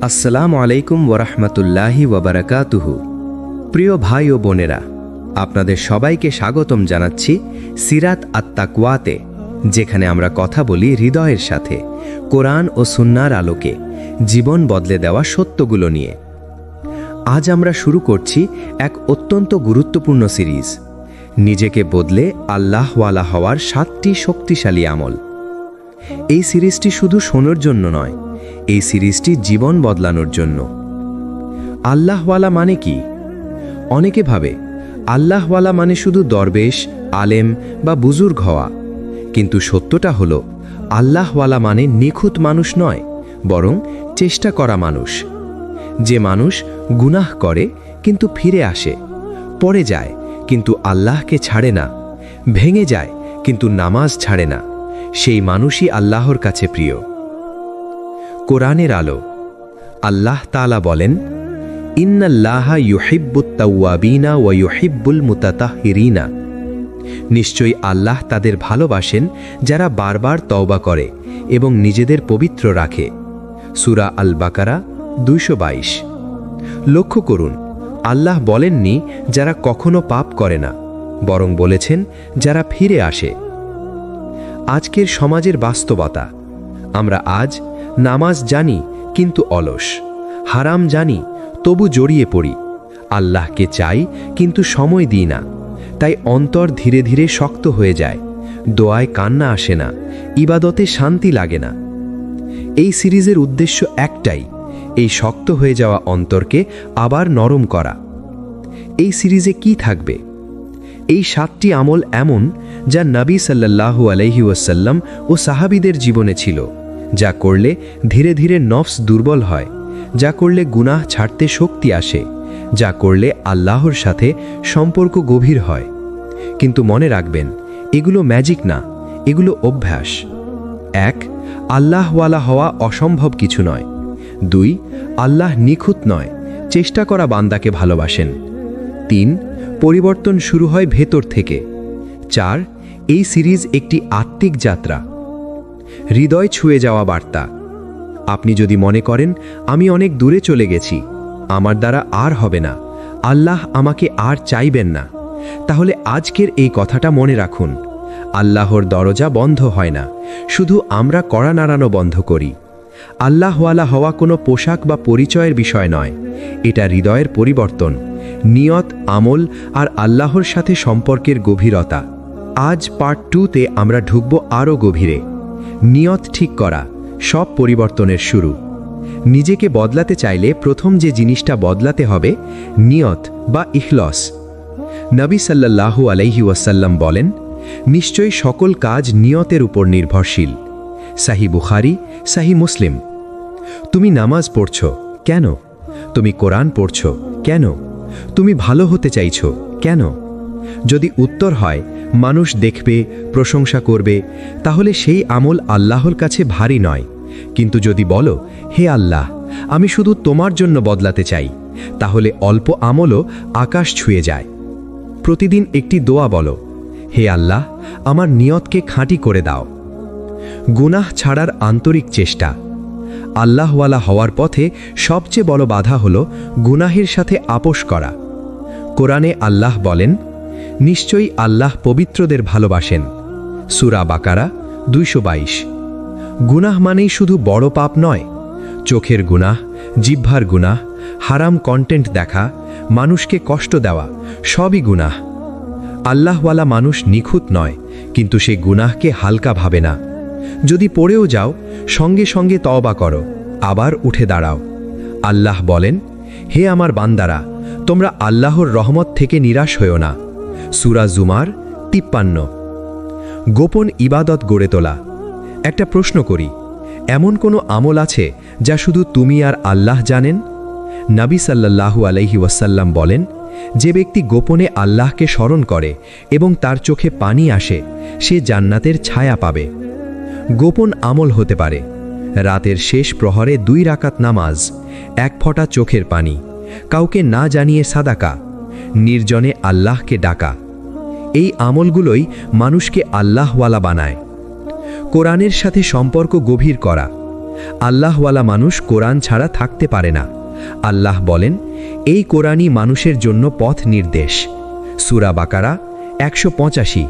আসসালামু আলাইকুম ওরহমতুল্লাহি ওবরাকাতুহু। প্রিয় ভাই ও বোনেরা, আপনাদের সবাইকে স্বাগতম জানাচ্ছি সিরাত আত-তাকওয়াতে, যেখানে আমরা কথা বলি হৃদয়ের সাথে, কোরআন ও সুন্নাহর আলোকে জীবন বদলে দেওয়া সত্যগুলো নিয়ে। আজ আমরা শুরু করছি এক অত্যন্ত গুরুত্বপূর্ণ সিরিজ, নিজেকে বদলে আল্লাহওয়ালা হওয়ার 7টি শক্তিশালী আমল। এই সিরিজটি শুধু শোনার জন্য নয়, এই সিরিজটি জীবন বদলানোর জন্য। আল্লাহওয়ালা মানে কি? অনেকে ভাবে আল্লাহওয়ালা মানে শুধু দরবেশ, আলেম বা বুজুর্গ হওয়া, কিন্তু সত্যটা হলো আল্লাহওয়ালা মানে নিখুঁত মানুষ নয়, বরং চেষ্টা করা মানুষ। যে মানুষ গুনাহ করে কিন্তু ফিরে আসে, পড়ে যায় কিন্তু আল্লাহকে ছাড়ে না, ভেঙে যায় কিন্তু নামাজ ছাড়ে না, সেই মানুষই আল্লাহর কাছে প্রিয়। কোরআনের আলো। আল্লাহ তাআলা বলেন, ইন্নাল্লাহা ইউহিব্বুত তাওয়াবিনা ওয়া ইউহিব্বুল মুতাতাহহিরিনা। নিশ্চয়ই আল্লাহ তাদের ভালোবাসেন যারা বারবার তওবা করে এবং নিজেদের পবিত্র রাখে। সূরা আল বাকারা 222। লক্ষ্য করুন, আল্লাহ বলেননি যারা কখনো পাপ করে না, বরং বলেছেন যারা ফিরে আসে। আজকের সমাজের বাস্তবতা, আমরা আজ নামাজ জানি কিন্তু অলস, হারাম জানি তবু জড়িয়ে পড়ি, আল্লাহকে চাই কিন্তু সময় দিই না, তাই অন্তর ধীরে ধীরে শক্ত হয়ে যায়, দোয়ায় কান্না আসে না, ইবাদতে শান্তি লাগে না। এই সিরিজের উদ্দেশ্য একটাই, এই শক্ত হয়ে যাওয়া অন্তরকে আবার নরম করা। এই সিরিজে কি থাকবে? এই 7টি আমল এমন যা নবী সাল্লাল্লাহু আলাইহি ওয়াসাল্লাম ও সাহাবীদের জীবনে ছিল, যা করলে ধীরে ধীরে নফস দুর্বল হয়, যা করলে গুনাহ ছাড়তে শক্তি আসে, যা করলে আল্লাহর সাথে সম্পর্ক গভীর হয়। কিন্তু মনে রাখবেন, এগুলো ম্যাজিক না, এগুলো অভ্যাস। 1. আল্লাহওয়ালা হওয়া অসম্ভব কিছু নয়। 2. আল্লাহ নিখুঁত নয়, চেষ্টা করা বান্দাকে ভালোবাসেন। 3. পরিবর্তন শুরু হয় ভেতর থেকে। 4. এই সিরিজ একটি আত্মিক যাত্রা, হৃদয় ছুঁয়ে যাওয়া বার্তা। আপনি যদি মনে করেন আমি অনেক দূরে চলে গেছি, আমার দ্বারা আর হবে না, আল্লাহ আমাকে আর চাইবেন না, তাহলে আজকের এই কথাটা মনে রাখুন, আল্লাহর দরজা বন্ধ হয় না, শুধু আমরা কড়া নাড়ানো বন্ধ করি। আল্লাহওয়ালা হওয়া কোনো পোশাক বা পরিচয়ের বিষয় নয়, এটা হৃদয়ের পরিবর্তন, নিয়ত, আমল আর আল্লাহর সাথে সম্পর্কের গভীরতা। আজ পার্ট 2তে আমরা ঢুকব আরও গভীরে। নিয়ত ঠিক করা সব পরিবর্তনের শুরু। নিজেকে বদলাতে চাইলে প্রথম যে জিনিসটা বদলাতে হবে, নিয়ত বা ইখলাস। নবী সাল্লাল্লাহু আলাইহি ওয়াসাল্লাম বলেন, নিশ্চয়ই সকল কাজ নিয়তের উপর নির্ভরশীল। সাহি বুখারী, সাহি মুসলিম। তুমি নামাজ পড়ছ কেন? তুমি কোরআন পড়ছ কেন? তুমি ভালো হতে চাইছ কেন? যদি উত্তর হয় মানুষ দেখবে, প্রশংসা করবে, তাহলে সেই আমল আল্লাহর কাছে ভারী নয়। কিন্তু যদি বলো, হে আল্লাহ, আমি শুধু তোমার জন্য বদলাতে চাই, তাহলে অল্প আমলও আকাশ ছুঁয়ে যায়। প্রতিদিন একটি দোয়া বলো, হে আল্লাহ, আমার নিয়তকে খাঁটি করে দাও। গুনাহ ছাড়ার আন্তরিক চেষ্টা। আল্লাহওয়ালা হওয়ার পথে সবচেয়ে বড় বাধা হল গুনাহের সাথে আপোষ করা। কোরআনে আল্লাহ বলেন, নিশ্চয়ই আল্লাহ পবিত্রদের ভালোবাসেন। সূরা বাকারা 222। গুনাহ মানেই শুধু বড় পাপ নয়, চোখের গুনাহ, জিহ্বার গুনাহ, হারাম কন্টেন্ট দেখা, মানুষকে কষ্ট দেওয়া, সবই গুনাহ। আল্লাহওয়ালা মানুষ নিখুঁত নয়, কিন্তু সে গুনাহকে হালকা ভাবে না। যদি পড়েও যাও, সঙ্গে সঙ্গে তওবা করো, আবার উঠে দাঁড়াও। আল্লাহ বলেন, হে আমার বান্দারা, তোমরা আল্লাহর রহমত থেকে নিরাশ হও না। সূরা জুমার 53। গোপন ইবাদত গড়ে তোলা। একটা প্রশ্ন করি, এমন কোনো আমল আছে যা শুধু তুমি আর আল্লাহ জানেন? নবী সাল্লাল্লাহু আলাইহি ওয়াসাল্লাম বলেন, যে ব্যক্তি গোপনে আল্লাহকে স্মরণ করে এবং তার চোখে পানি আসে, সে জান্নাতের ছায়া পাবে। গোপন আমল হতে পারে রাতের শেষ প্রহরে 2 রাকাত নামাজ, 1 ফোঁটা চোখের পানি, কাউকে না জানিয়ে সাদাকা, নির্জনে আল্লাহকে ডাকা। এই আমলগুলোই মানুষকে আল্লাহওয়ালা বানায়। কোরআনের সাথে সম্পর্ক গভীর করা। আল্লাহওয়ালা মানুষ কোরআন ছাড়া থাকতে পারে না। আল্লাহ বলেন, এই কোরআনই মানুষের জন্য পথ নির্দেশ। সূরা বাকারা 185।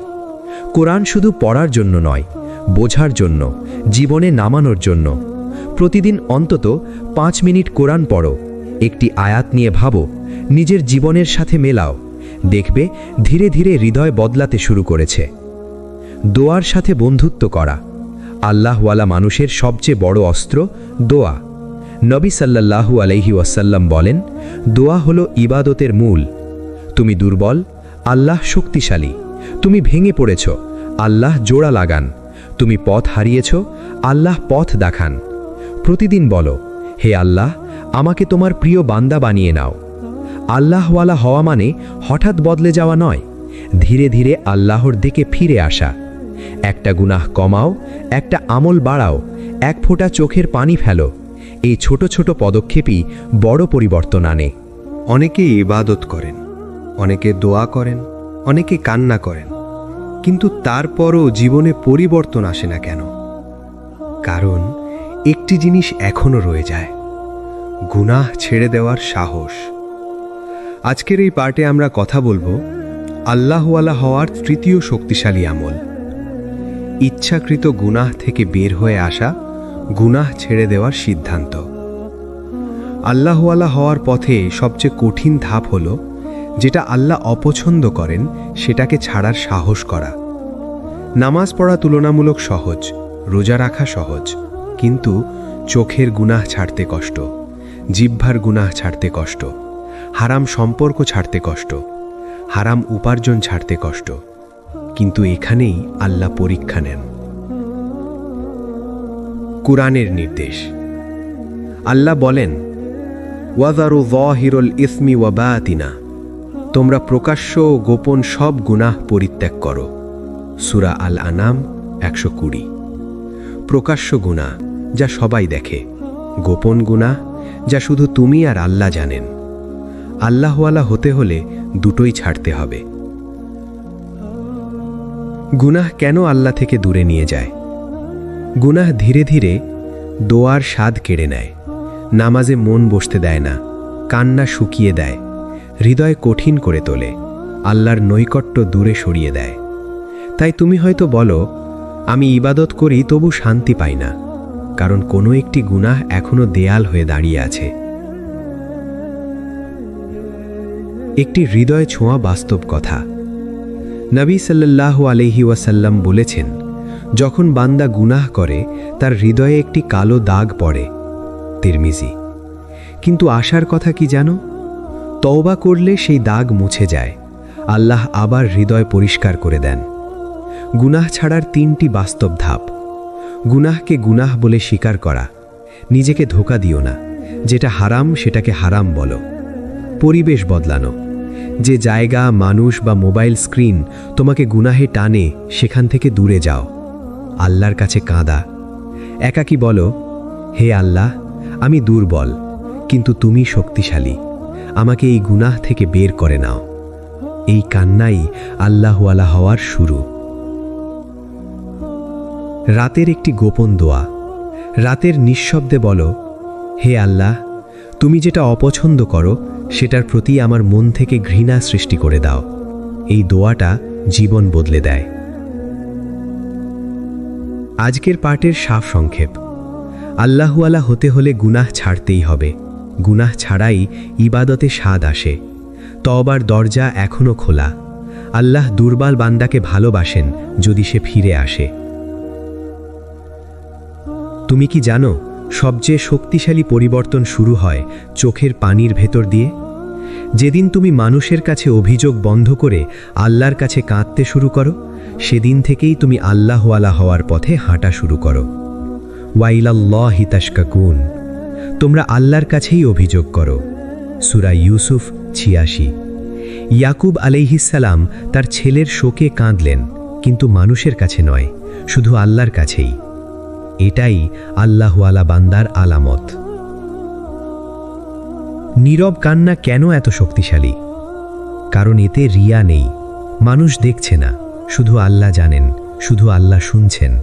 কোরআন শুধু পড়ার জন্য নয়, বোঝার জন্য, জীবনে নামানোর জন্য। প্রতিদিন অন্তত 5 মিনিট কোরআন পড়ো, একটি আয়াত নিয়ে ভাবো, নিজের জীবনের সাথে মেলাও, দেখবে ধীরে ধীরে হৃদয় বদলাতে শুরু করেছে। দোয়ার সাথে বন্ধুত্ব করা। আল্লাহওয়ালা মানুষের সবচেয়ে বড় অস্ত্র দোয়া। নবী সাল্লাল্লাহু আলাইহি ওয়াসাল্লাম বলেন, দোয়া হলো ইবাদতের মূল। তুমি দুর্বল, আল্লাহ শক্তিশালী। তুমি ভেঙে পড়েছ, আল্লাহ জোড়া লাগান। তুমি পথ হারিয়েছ, আল্লাহ পথ দেখান। প্রতিদিন বলো, হে আল্লাহ, আমাকে তোমার প্রিয় বান্দা বানিয়ে নাও। আল্লাহওয়ালা হওয়া মানে হঠাৎ বদলে যাওয়া নয়, ধীরে ধীরে আল্লাহর দিকে ফিরে আসা। একটা গুনাহ কমাও, একটা আমল বাড়াও, এক ফোঁটা চোখের পানি ফেলো। এই ছোট ছোট পদক্ষেপই বড় পরিবর্তন আনে। অনেকে ইবাদত করেন, অনেকে দোয়া করেন, অনেকে কান্না করেন, কিন্তু তারপরও জীবনে পরিবর্তন আসে না কেন? কারণ একটি জিনিস এখনো রয়ে যায়, গুনাহ ছেড়ে দেওয়ার সাহস। আজকের এই পার্টে আমরা কথা বলবো আল্লাহওয়ালা হওয়ার তৃতীয় শক্তিশালী আমল, ইচ্ছাকৃত গুনাহ থেকে বের হয়ে আসা, গুনাহ ছেড়ে দেওয়ার সিদ্ধান্ত। আল্লাহওয়ালা হওয়ার পথে সবচেয়ে কঠিন ধাপ হলো, যেটা আল্লাহ অপছন্দ করেন সেটাকে ছাড়ার সাহস করা। নামাজ পড়া তুলনামূলক সহজ, রোজা রাখা সহজ, কিন্তু চোখের গুনাহ ছাড়তে কষ্ট, জিহ্বার গুনাহ ছাড়তে কষ্ট, হারাম সম্পর্ক ছাড়তে কষ্ট, হারাম উপার্জন ছাড়তে কষ্ট। কিন্তু এখানেই আল্লাহ পরীক্ষা নেন। কুরআনের নির্দেশ। আল্লাহ বলেন, ওয়াযারু যাহিরুল ইসমি ওয়া বাতিনা, তোমরা প্রকাশ্য ও গোপন সব গুনাহ পরিত্যাগ করো। সূরা আল আনাম 120। প্রকাশ্য গুনাহ, যা সবাই দেখে, গোপন গুনাহ, যা শুধু তুমি আর আল্লাহ জানেন। আল্লাহওয়ালা হতে হলে দুটোই ছাড়তে হবে। গুনাহ কেন আল্লাহ থেকে দূরে নিয়ে যায়? গুনাহ ধীরে ধীরে দোয়ার স্বাদ কেড়ে নেয়, নামাজে মন বসতে দেয় না, কান্না শুকিয়ে দেয়, হৃদয় কঠিন করে তোলে, আল্লাহর নৈকট্য দূরে সরিয়ে দেয়। তাই তুমি হয়তো বলো, আমি ইবাদত করি তবু শান্তি পাই না, কারণ কোনো একটি গুনাহ এখনো দেয়াল হয়ে দাঁড়িয়ে আছে। একটি হৃদয় ছোঁয়া বাস্তব কথা। নবী সাল্লাল্লাহু আলাইহি ওয়াসাল্লাম বলেছেন, যখন বান্দা গুনাহ করে তার হৃদয়ে একটি কালো দাগ পড়ে। তিরমিজি। কিন্তু আশার কথা কি জানো? তওবা করলে সেই দাগ মুছে যায়, আল্লাহ আবার হৃদয় পরিষ্কার করে দেন। গুনাহ ছাড়ার 3টি বাস্তব ধাপ। গুনাহকে গুনাহ বলে স্বীকার করা, নিজেকে ধোঁকা দিও না, যেটা হারাম সেটাকে হারাম বলো। পরিবেশ বদলানো, যে জায়গা, মানুষ বা মোবাইল স্ক্রিন তোমাকে গুনাহে টানে সেখান থেকে দূরে যাও। আল্লাহর কাছে কাঁদা, একাকী বলো, হে আল্লাহ, আমি দুর্বল, কিন্তু তুমি শক্তিশালী, আমাকে এই গুনাহ থেকে বের করে নাও। এই কান্নাই আল্লাহওয়ালা হওয়ার শুরু। রাতের একটি গোপন দোয়া। রাতের নিঃশব্দে বলো, হে আল্লাহ, তুমি যেটা অপছন্দ করো সেটার প্রতি আমার মন থেকে ঘৃণা সৃষ্টি করে দাও। এই দোয়াটা জীবন বদলে দেয়। আজকের পাঠের সারসংক্ষেপ। আল্লাহওয়ালা হতে হলে গুনাহ ছাড়তেই হবে। গুনাহ ছাড়াই ইবাদতে স্বাদ আসে। তওবার দরজা এখনো খোলা। আল্লাহ দুর্বল বান্দাকে ভালোবাসেন যদি সে ফিরে আসে। তুমি কি জানো, সবচেয়ে শক্তিশালী পরিবর্তন শুরু হয় চোখের পানির ভেতর দিয়ে? যেদিন তুমি মানুষের কাছে অভিযোগ বন্ধ করে আল্লাহর কাছে কাঁদতে শুরু করো, সেদিন থেকেই তুমি আল্লাহওয়ালা হওয়ার পথে হাঁটা শুরু করো। ওয়াইলাল্লাহি তাশকাকুন, তোমরা আল্লাহর কাছেই অভিযোগ করো। সূরা ইউসুফ 86। ইয়াকুব আলাইহিসসালাম তার ছেলের শোকে কাঁদলেন, কিন্তু মানুষের কাছে নয়, শুধু আল্লাহর কাছেই। এটাই আল্লাহওয়ালা বান্দার আলামত। নীরব কান্না কেন এত শক্তিশালী? কারণ এতে রিয়া নেই। মানুষ দেখছে না, শুধু আল্লাহ জানেন, শুধু আল্লাহ শুনছেন।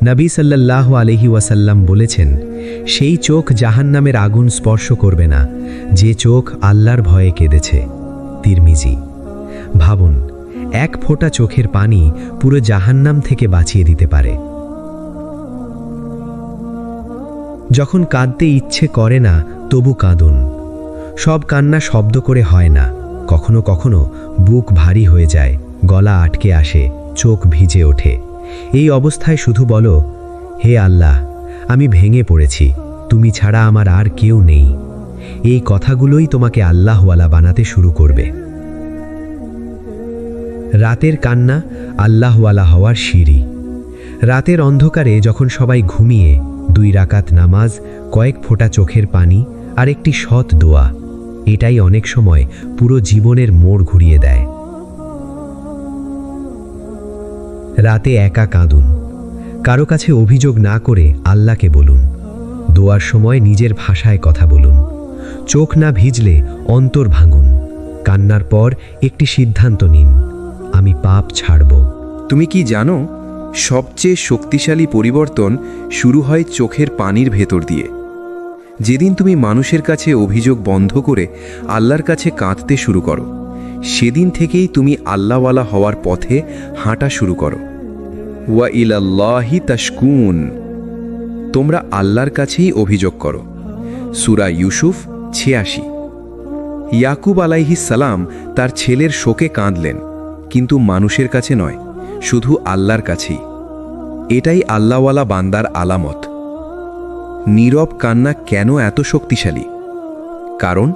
নবী সাল্লাল্লাহু আলাইহি ওয়াসাল্লাম বলেছেন, সেই চোখ জাহান্নামের আগুন স্পর্শ করবে না যে চোখ আল্লাহর ভয়ে কেঁদেছে। তিরমিজি। ভাবুন, এক ফোঁটা চোখের পানি পুরো জাহান্নাম থেকে বাঁচিয়ে দিতে পারে। যখন কাঁদতে ইচ্ছে করে না তবু কাঁদুন। সব কান্না শব্দ করে হয় না, কখনো কখনো বুক ভারী হয়ে যায়, গলা আটকে আসে, চোখ ভিজে ওঠে। এই অবস্থায় শুধু বলো, হে আল্লাহ, আমি ভেঙে পড়েছি, তুমি ছাড়া আমার আর কেউ নেই। এই কথাগুলোই তোমাকে আল্লাহওয়ালা বানাতে শুরু করবে। রাতের কান্না আল্লাহওয়ালা হওয়ার সিঁড়ি। রাতের অন্ধকারে যখন সবাই ঘুমিয়ে, 2 রাকাত নামাজ, কয়েক ফোঁটা চোখের পানি আর একটি সৎ দোয়া, এটাই অনেক সময় পুরো জীবনের মোড় ঘুরিয়ে দেয়। রাতে একা কাঁদুন। কারো কাছে অভিযোগ না করে আল্লাহকে বলুন। দোয়ার সময় নিজের ভাষায় কথা বলুন। চোখ না ভিজলে অন্তর ভাঙুন। কান্নার পর একটি সিদ্ধান্ত নিন, আমি পাপ ছাড়ব। তুমি কি জানো, সবচেয়ে শক্তিশালী পরিবর্তন শুরু হয় চোখের পানির ভেতর দিয়ে। যেদিন তুমি মানুষের কাছে অভিযোগ বন্ধ করে আল্লাহর কাছে কাঁদতে শুরু করো, সেদিন থেকেই তুমি আল্লাহওয়ালা হওয়ার পথে হাঁটা শুরু করো। ওয়া ইলাল্লাহি তাশকুন, তোমরা আল্লাহর কাছেই অভিযোগ করো। সূরা ইউসুফ 86। ইয়াকুব আলাইহিস সালাম তার ছেলের শোকে কাঁদলেন, কিন্তু মানুষের কাছে নয়, শুধু আল্লাহর কাছেই। এটাই আল্লাহওয়ালা বান্দার আলামত। নীরব কান্না কেন এত শক্তিশালী? কারণ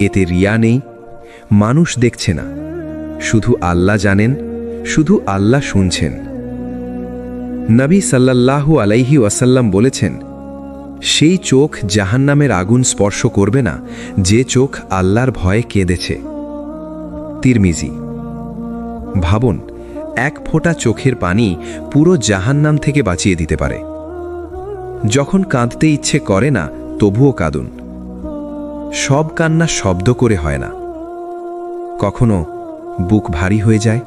এতে রিয়া নেই, মানুষ দেখছে না, শুধু আল্লাহ জানেন, শুধু আল্লাহ শুনছেন। নবী সাল্লাল্লাহু আলাইহি ওয়াসাল্লাম বলেছেন, সেই চোখ জাহান্নামের আগুন স্পর্শ করবে না যে চোখ আল্লাহর ভয়ে কেঁদেছে। তিরমিজি। ভাবুন, এক ফোঁটা চোখের পানি পুরো জাহান্নাম থেকে বাঁচিয়ে দিতে পারে। যখন কাঁদতে ইচ্ছে করে না তবুও কাঁদুন। সব কান্না শব্দ করে হয় না, কখনো বুক ভারী হয়ে যায়,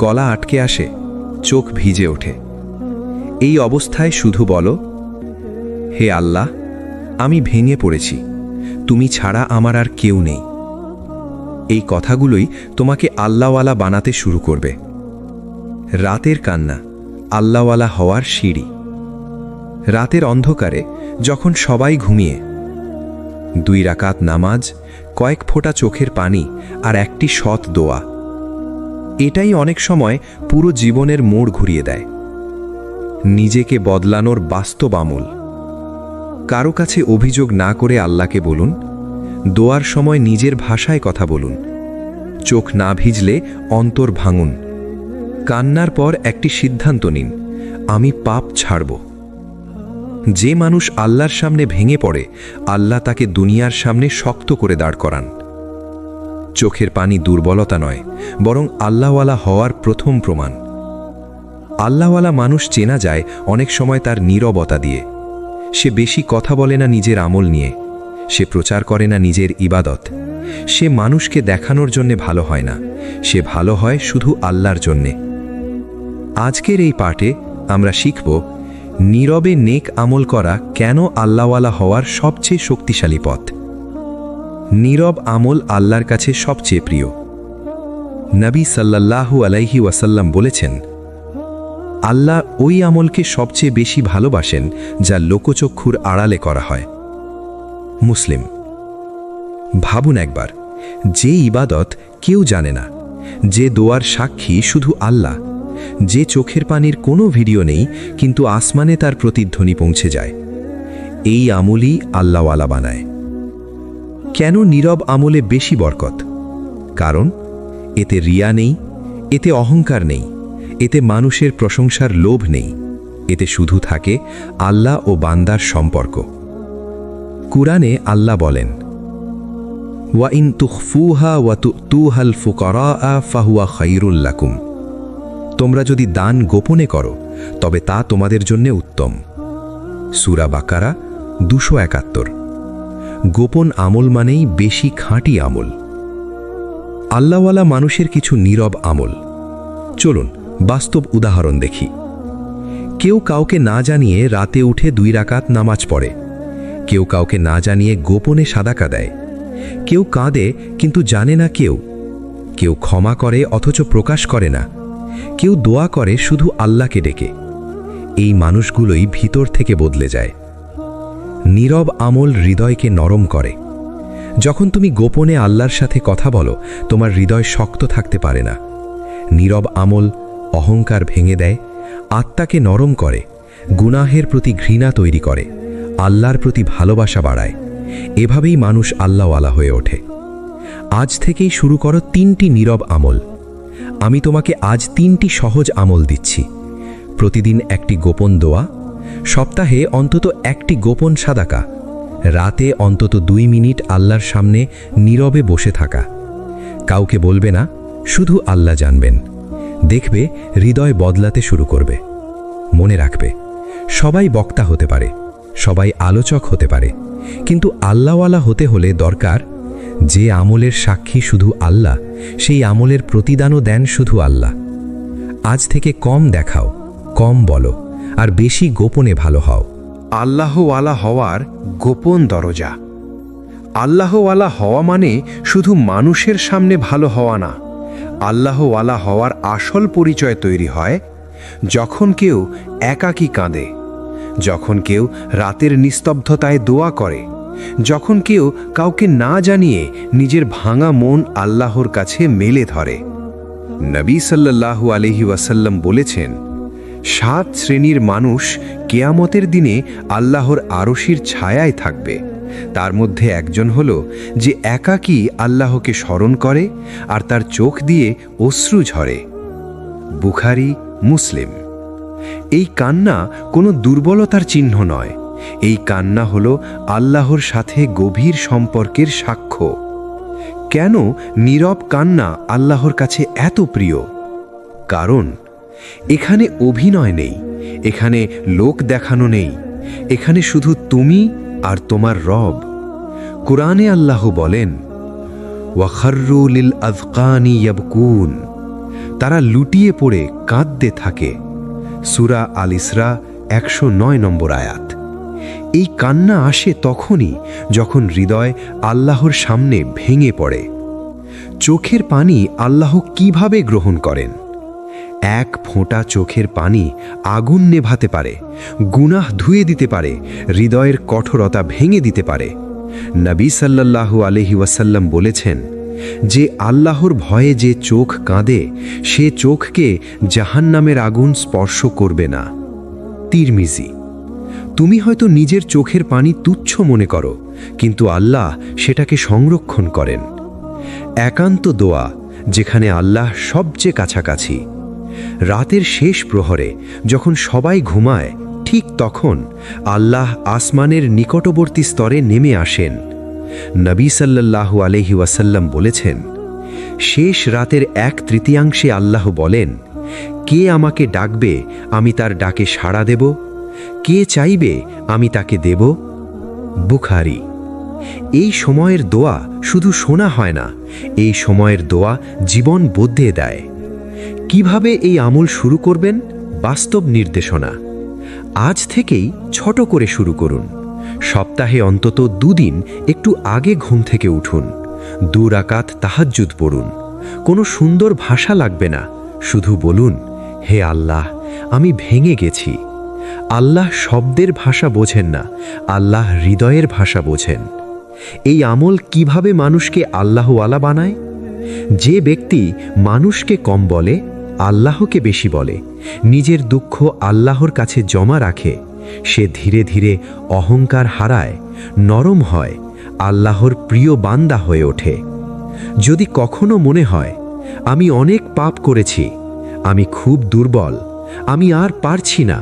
গলা আটকে আসে, চোখ ভিজে ওঠে। এই অবস্থায় শুধু বলো, হে আল্লাহ, আমি ভেঙে পড়েছি, তুমি ছাড়া আমার আর কেউ নেই। এই কথাগুলোই তোমাকে আল্লাহওয়ালা বানাতে শুরু করবে। রাতের কান্না আল্লাহওয়ালা হওয়ার সিঁড়ি। রাতের অন্ধকারে যখন সবাই ঘুমিয়ে, 2 রাকাত নামাজ, কয়েক ফোঁটা চোখের পানি আর একটি সৎ দোয়া, এটাই অনেক সময় পুরো জীবনের মোড় ঘুরিয়ে দেয়। নিজেকে বদলানোর বাস্তব আমল। কারো কাছে অভিযোগ না করে আল্লাহকে বলুন। দোয়ার সময় নিজের ভাষায় কথা বলুন। চোখ না ভিজলে অন্তর ভাঙুন। কান্নার পর একটি সিদ্ধান্ত নিন, আমি পাপ ছাড়ব। যে মানুষ আল্লাহর সামনে ভেঙে পড়ে, আল্লাহ তাকে দুনিয়ার সামনে শক্ত করে দাঁড় করান। চোখের পানি দুর্বলতা নয়, বরং আল্লাহওয়ালা হওয়ার প্রথম প্রমাণ। আল্লাহওয়ালা মানুষ চেনা যায় অনেক সময় তার নীরবতা দিয়ে। সে বেশি কথা বলে না নিজের আমল নিয়ে, সে প্রচার করে না নিজের ইবাদত। সে মানুষকে দেখানোর জন্যে ভালো হয় না, সে ভালো হয় শুধু আল্লাহর জন্যে। আজকের এই পাঠে আমরা শিখব, নীরবে নেক আমল করা কেন আল্লাহওয়ালা হওয়ার সবচেয়ে শক্তিশালী পথ। নীরব আমল আল্লাহর কাছে সবচেয়ে প্রিয়। নবী সাল্লাল্লাহু আলাইহি ওয়াসাল্লাম বলেছেন, আল্লাহ ওই আমলকে সবচেয়ে বেশি ভালোবাসেন যা লোকচক্ষুর আড়ালে করা হয়। মুসলিম। ভাবুন একবার, যে ইবাদত কেউ জানে না, যে দোয়ার সাক্ষী শুধু আল্লাহ, যে চোখের পানির কোনো ভিডিও নেই কিন্তু আসমানে তার প্রতিধ্বনি পৌঁছে যায়, এই আমলই আল্লাহওয়ালা বানায়। কেন নীরব আমলে বেশি বরকত? কারণ এতে রিয়া নেই, এতে অহংকার নেই, এতে মানুষের প্রশংসার লোভ নেই, এতে শুধু থাকে আল্লাহ ও বান্দার সম্পর্ক। কুরআনে আল্লাহ বলেন, ওয়া ইন তুখফুহা ওয়া তুতুহাল ফুকারা ফাহুয়া খায়রুল লাকুম, তোমরা যদি দান গোপনে করো তবে তা তোমাদের জন্য উত্তম। সূরা বাকারা 271। গোপন আমল মানেই বেশি খাঁটি আমল। আল্লাহওয়ালা মানুষের কিছু নীরব আমল। চলুন বাস্তব উদাহরণ দেখি। কেউ কাউকে না জানিয়ে রাতে উঠে 2 রাকাত নামাজ পড়ে, কেউ কাউকে না জানিয়ে গোপনে সাদাকা দেয়, কেউ কাঁদে কিন্তু জানে না কেউ, কেউ ক্ষমা করে অথচ প্রকাশ করে না, কেউ দোয়া করে শুধু আল্লাহকে ডেকে। এই মানুষগুলোই ভিতর থেকে বদলে যায়। নীরব আমল হৃদয়কে নরম করে। যখন তুমি গোপনে আল্লাহর সাথে কথা বলো, তোমার হৃদয় শক্ত থাকতে পারে না। নীরব আমল অহংকার ভেঙে দেয়, আত্মাকে নরম করে, গুনাহের প্রতি ঘৃণা তৈরি করে, আল্লাহর প্রতি ভালোবাসা বাড়ায়। এভাবেই মানুষ আল্লাহওয়ালা হয়ে ওঠে। আজ থেকেই শুরু করো 3টি নীরব আমল। আমি তোমাকে আজ 3টি সহজ আমল দিচ্ছি। প্রতিদিন একটি গোপন দোয়া, সপ্তাহে অন্তত একটি গোপন সাদাকা, রাতে অন্তত 2 মিনিট আল্লাহর সামনে নীরবে বসে থাকা। কাউকে বলবে না, শুধু আল্লাহ জানবেন। দেখবে হৃদয় বদলাতে শুরু করবে। মনে রাখবে, সবাই বক্তা হতে পারে, সবাই আলোচক হতে পারে, কিন্তু আল্লাহওয়ালা হতে হলে দরকার যে আমলের সাক্ষী শুধু আল্লাহ, সেই আমলের প্রতিদানও দেন শুধু আল্লাহ। আজ থেকে কম দেখাও, কম বলো, আর বেশি গোপনে ভালো হও। আল্লাহওয়ালা হওয়ার গোপন দরজা। আল্লাহওয়ালা হওয়া মানে শুধু মানুষের সামনে ভালো হওয়া না। আল্লাহওয়ালা হওয়ার আসল পরিচয় তৈরি হয় যখন কেউ একাকী কাঁদে, যখন কেউ রাতের নিস্তব্ধতায় দোয়া করে, যখন কেউ কাউকে না জানিয়ে নিজের ভাঙা মন আল্লাহর কাছে মেলে ধরে। নবী সাল্লাল্লাহু আলাইহি ওয়াসাল্লাম বলেছেন, 7 শ্রেণীর মানুষ কিয়ামতের দিনে আল্লাহর আরশির ছায়ায় থাকবে। তার মধ্যে একজন হলো যে একাকী আল্লাহকে স্মরণ করে আর তার চোখ দিয়ে অশ্রু ঝরে। বুখারী, মুসলিম। এই কান্না কোনো দুর্বলতার চিহ্ন নয়, এই কান্না হলো আল্লাহর সাথে গভীর সম্পর্কের সাক্ষ্য। কেন নীরব কান্না আল্লাহর কাছে এত প্রিয়? কারণ এখানে অভিনয় নেই, এখানে লোক দেখানো নেই, এখানে শুধু তুমি আর তোমার রব। কুরআনে আল্লাহ বলেন, ওয়াখাররু লিল আযকানি ইয়াবকুন, তারা লুটিয়ে পড়ে কাঁদতে থাকে। সূরা আল ইসরা 109 নম্বর আয়াত। এই কান্না আসে তখনই যখন হৃদয় আল্লাহর সামনে ভেঙে পড়ে। চোখের পানি আল্লাহ কিভাবে গ্রহণ করেন? এক ফোঁটা চোখের পানি আগুন নেভাতে পারে, গুনাহ ধুয়ে দিতে পারে, হৃদয়ের কঠোরতা ভেঙে দিতে পারে। নবী সাল্লাল্লাহু আলাইহি ওয়াসাল্লাম বলেছেন, যে আল্লাহর ভয়ে যে চোখ কাঁদে, সে চোখকে জাহান্নামের আগুন স্পর্শ করবে না। তিরমিজি। তুমি হয়তো নিজের চোখের পানি তুচ্ছ মনে করো, কিন্তু আল্লাহ সেটাকে সংরক্ষণ করেন। একান্ত দোয়া, যেখানে আল্লাহ সবচেয়ে কাছাকাছি। রাতের শেষ প্রহরে যখন সবাই ঘুমায়, ঠিক তখন আল্লাহ আসমানের নিকটবর্তী স্তরে নেমে আসেন। নবী সাল্লাল্লাহু আলাইহি ওয়াসাল্লাম বলেছেন, শেষ রাতের 1/3 আল্লাহ বলেন, কে আমাকে ডাকবে, আমি তার ডাকে সাড়া দেব, কে চাইবে আমি তাকে দেব। বুখারী। এই সময়ের দোয়া শুধু শোনা হয় না, এই সময়ের দোয়া জীবন বদলে দেয়। কিভাবে এই আমল শুরু করবেন? বাস্তব নির্দেশনা। আজ থেকেই ছোট করে শুরু করুন। সপ্তাহে অন্তত 2 দিন একটু আগে ঘুম থেকে উঠুন, 2 রাকাত তাহাজ্জুদ পড়ুন। কোনো সুন্দর ভাষা লাগবে না, শুধু বলুন, হে আল্লাহ, আমি ভেঙে গেছি। আল্লাহ শব্দের ভাষা বোঝেন না, আল্লাহ হৃদয়ের ভাষা বোঝেন। এই আমল কিভাবে মানুষকে আল্লাহওয়ালা বানায়? যে ব্যক্তি মানুষকে কম বলে, আল্লাহকে বেশি বলে, নিজের দুঃখ আল্লাহর কাছে জমা রাখে, সে ধীরে ধীরে অহংকার হারায়, নরম হয়, আল্লাহর প্রিয় বান্দা হয়ে ওঠে। যদি কখনো মনে হয় আমি অনেক পাপ করেছি, আমি খুব দুর্বল, আমি আর পারছি না,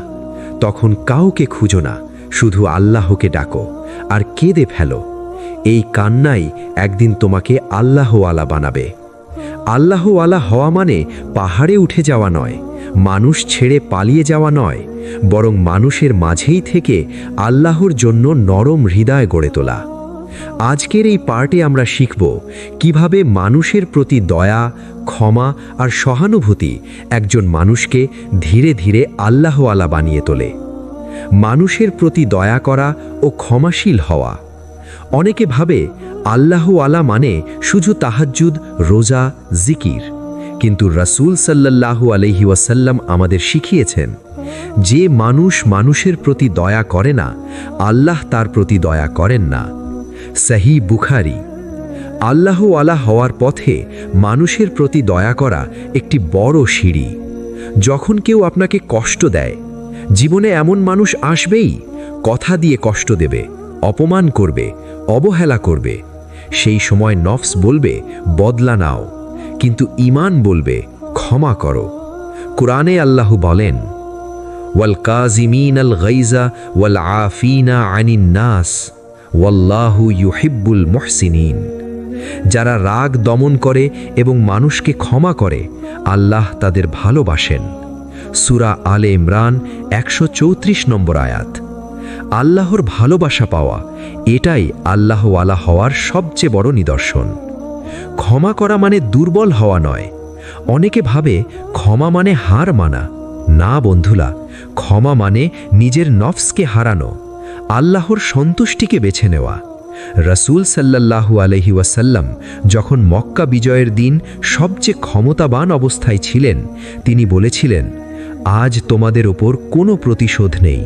তখন কাউকে খুঁজো না, শুধু আল্লাহকে ডাকো আর কেঁদে ফেলো। এই কান্নাই একদিন তোমাকে আল্লাহওয়ালা বানাবে। আল্লাহওয়ালা হওয়া মানে পাহাড়ে উঠে যাওয়া নয়, মানুষ ছেড়ে পালিয়ে যাওয়া নয়, বরং মানুষের মাঝেই থেকে আল্লাহর জন্য নরম হৃদয় গড়ে তোলা। আজকের এই পার্টে আমরা শিখব কিভাবে মানুষের প্রতি দয়া, ক্ষমা আর সহানুভূতি একজন মানুষকে ধীরে ধীরে আল্লাহওয়ালা বানিয়ে তোলে। মানুষের প্রতি দয়া করা ও ক্ষমাশীল হওয়া। অনেকে ভাবে আল্লাহওয়ালা মানে শুধু তাহাজ্জুদ, রোজা, জিকির, কিন্তু রাসূল সাল্লাল্লাহু আলাইহি ওয়াসাল্লাম আমাদের শিখিয়েছেন যে মানুষ মানুষের প্রতি দয়া করে না, আল্লাহ তার প্রতি দয়া করেন না। সহিহ বুখারী। আল্লাহওয়ালা হওয়ার পথে মানুষের প্রতি দয়া করা একটি বড় সিঁড়ি। যখন কেউ আপনাকে কষ্ট দেয়, জীবনে এমন মানুষ আসবেই, কথা দিয়ে কষ্ট দেবে, অপমান করবে, অবহেলা করবে। সেই সময় নফস বলবে বদলা নাও, কিন্তু ঈমান বলবে ক্ষমা করো। কুরআনে আল্লাহ বলেন, ওয়াল কাযিমিনাল গায়জা ওয়াল আফিনা আনিন নাস ওয়াল্লাহু ইউহিব্বুল মুহসিনিন। যারা রাগ দমন করে এবং মানুষকে ক্ষমা করে, আল্লাহ তাদের ভালোবাসেন। সূরা আলে ইমরান 134 নম্বর আয়াত। আল্লাহর ভালোবাসা পাওয়া, এটাই আল্লাহওয়ালা হওয়ার সবচেয়ে বড় নিদর্শন। ক্ষমা করা মানে দুর্বল হওয়া নয়। অনেকে ভাবে ক্ষমা মানে হার মানা। না বন্ধুরা, ক্ষমা মানে নিজের নফসকে হারানো, আল্লাহর সন্তুষ্টিকে বেছে নেওয়া। রাসূল সাল্লাল্লাহু আলাইহি ওয়াসাল্লাম যখন মক্কা বিজয়ের দিন সবচেয়ে ক্ষমতাবান অবস্থায় ছিলেন, তিনি বলেছিলেন, আজ তোমাদের ওপর কোনো প্রতিশোধ নেই,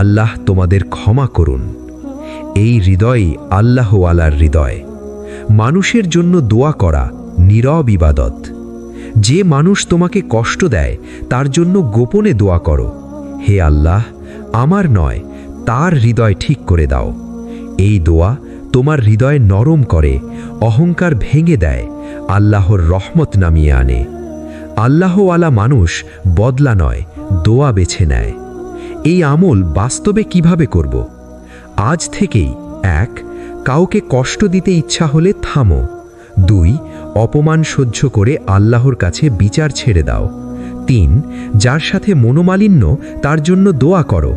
আল্লাহ তোমাদের ক্ষমা করুন। এই হৃদয়ই আল্লাহওয়ালার হৃদয়। মানুষের জন্য দোয়া করা নীরব ইবাদত। যে মানুষ তোমাকে কষ্ট দেয়, তার জন্য গোপনে দোয়া করো, হে আল্লাহ, আমার নয়, তার হৃদয় ঠিক করে দাও। এই দোয়া তোমার হৃদয় নরম করে, অহংকার ভেঙে দেয়, আল্লাহর রহমত নামিয়ে আনে। আল্লাহওয়ালা মানুষ বদলা নয়, দোয়া বেছে নেয়। এই আমল বাস্তবে কিভাবে করব? আজ থেকেই 1. কাউকে কষ্ট দিতে ইচ্ছা হলে থামো। 2. অপমান সহ্য করে আল্লাহর কাছে বিচার ছেড়ে দাও। 3. যার সাথে মনোমালিন্য, তার জন্য দোয়া করো।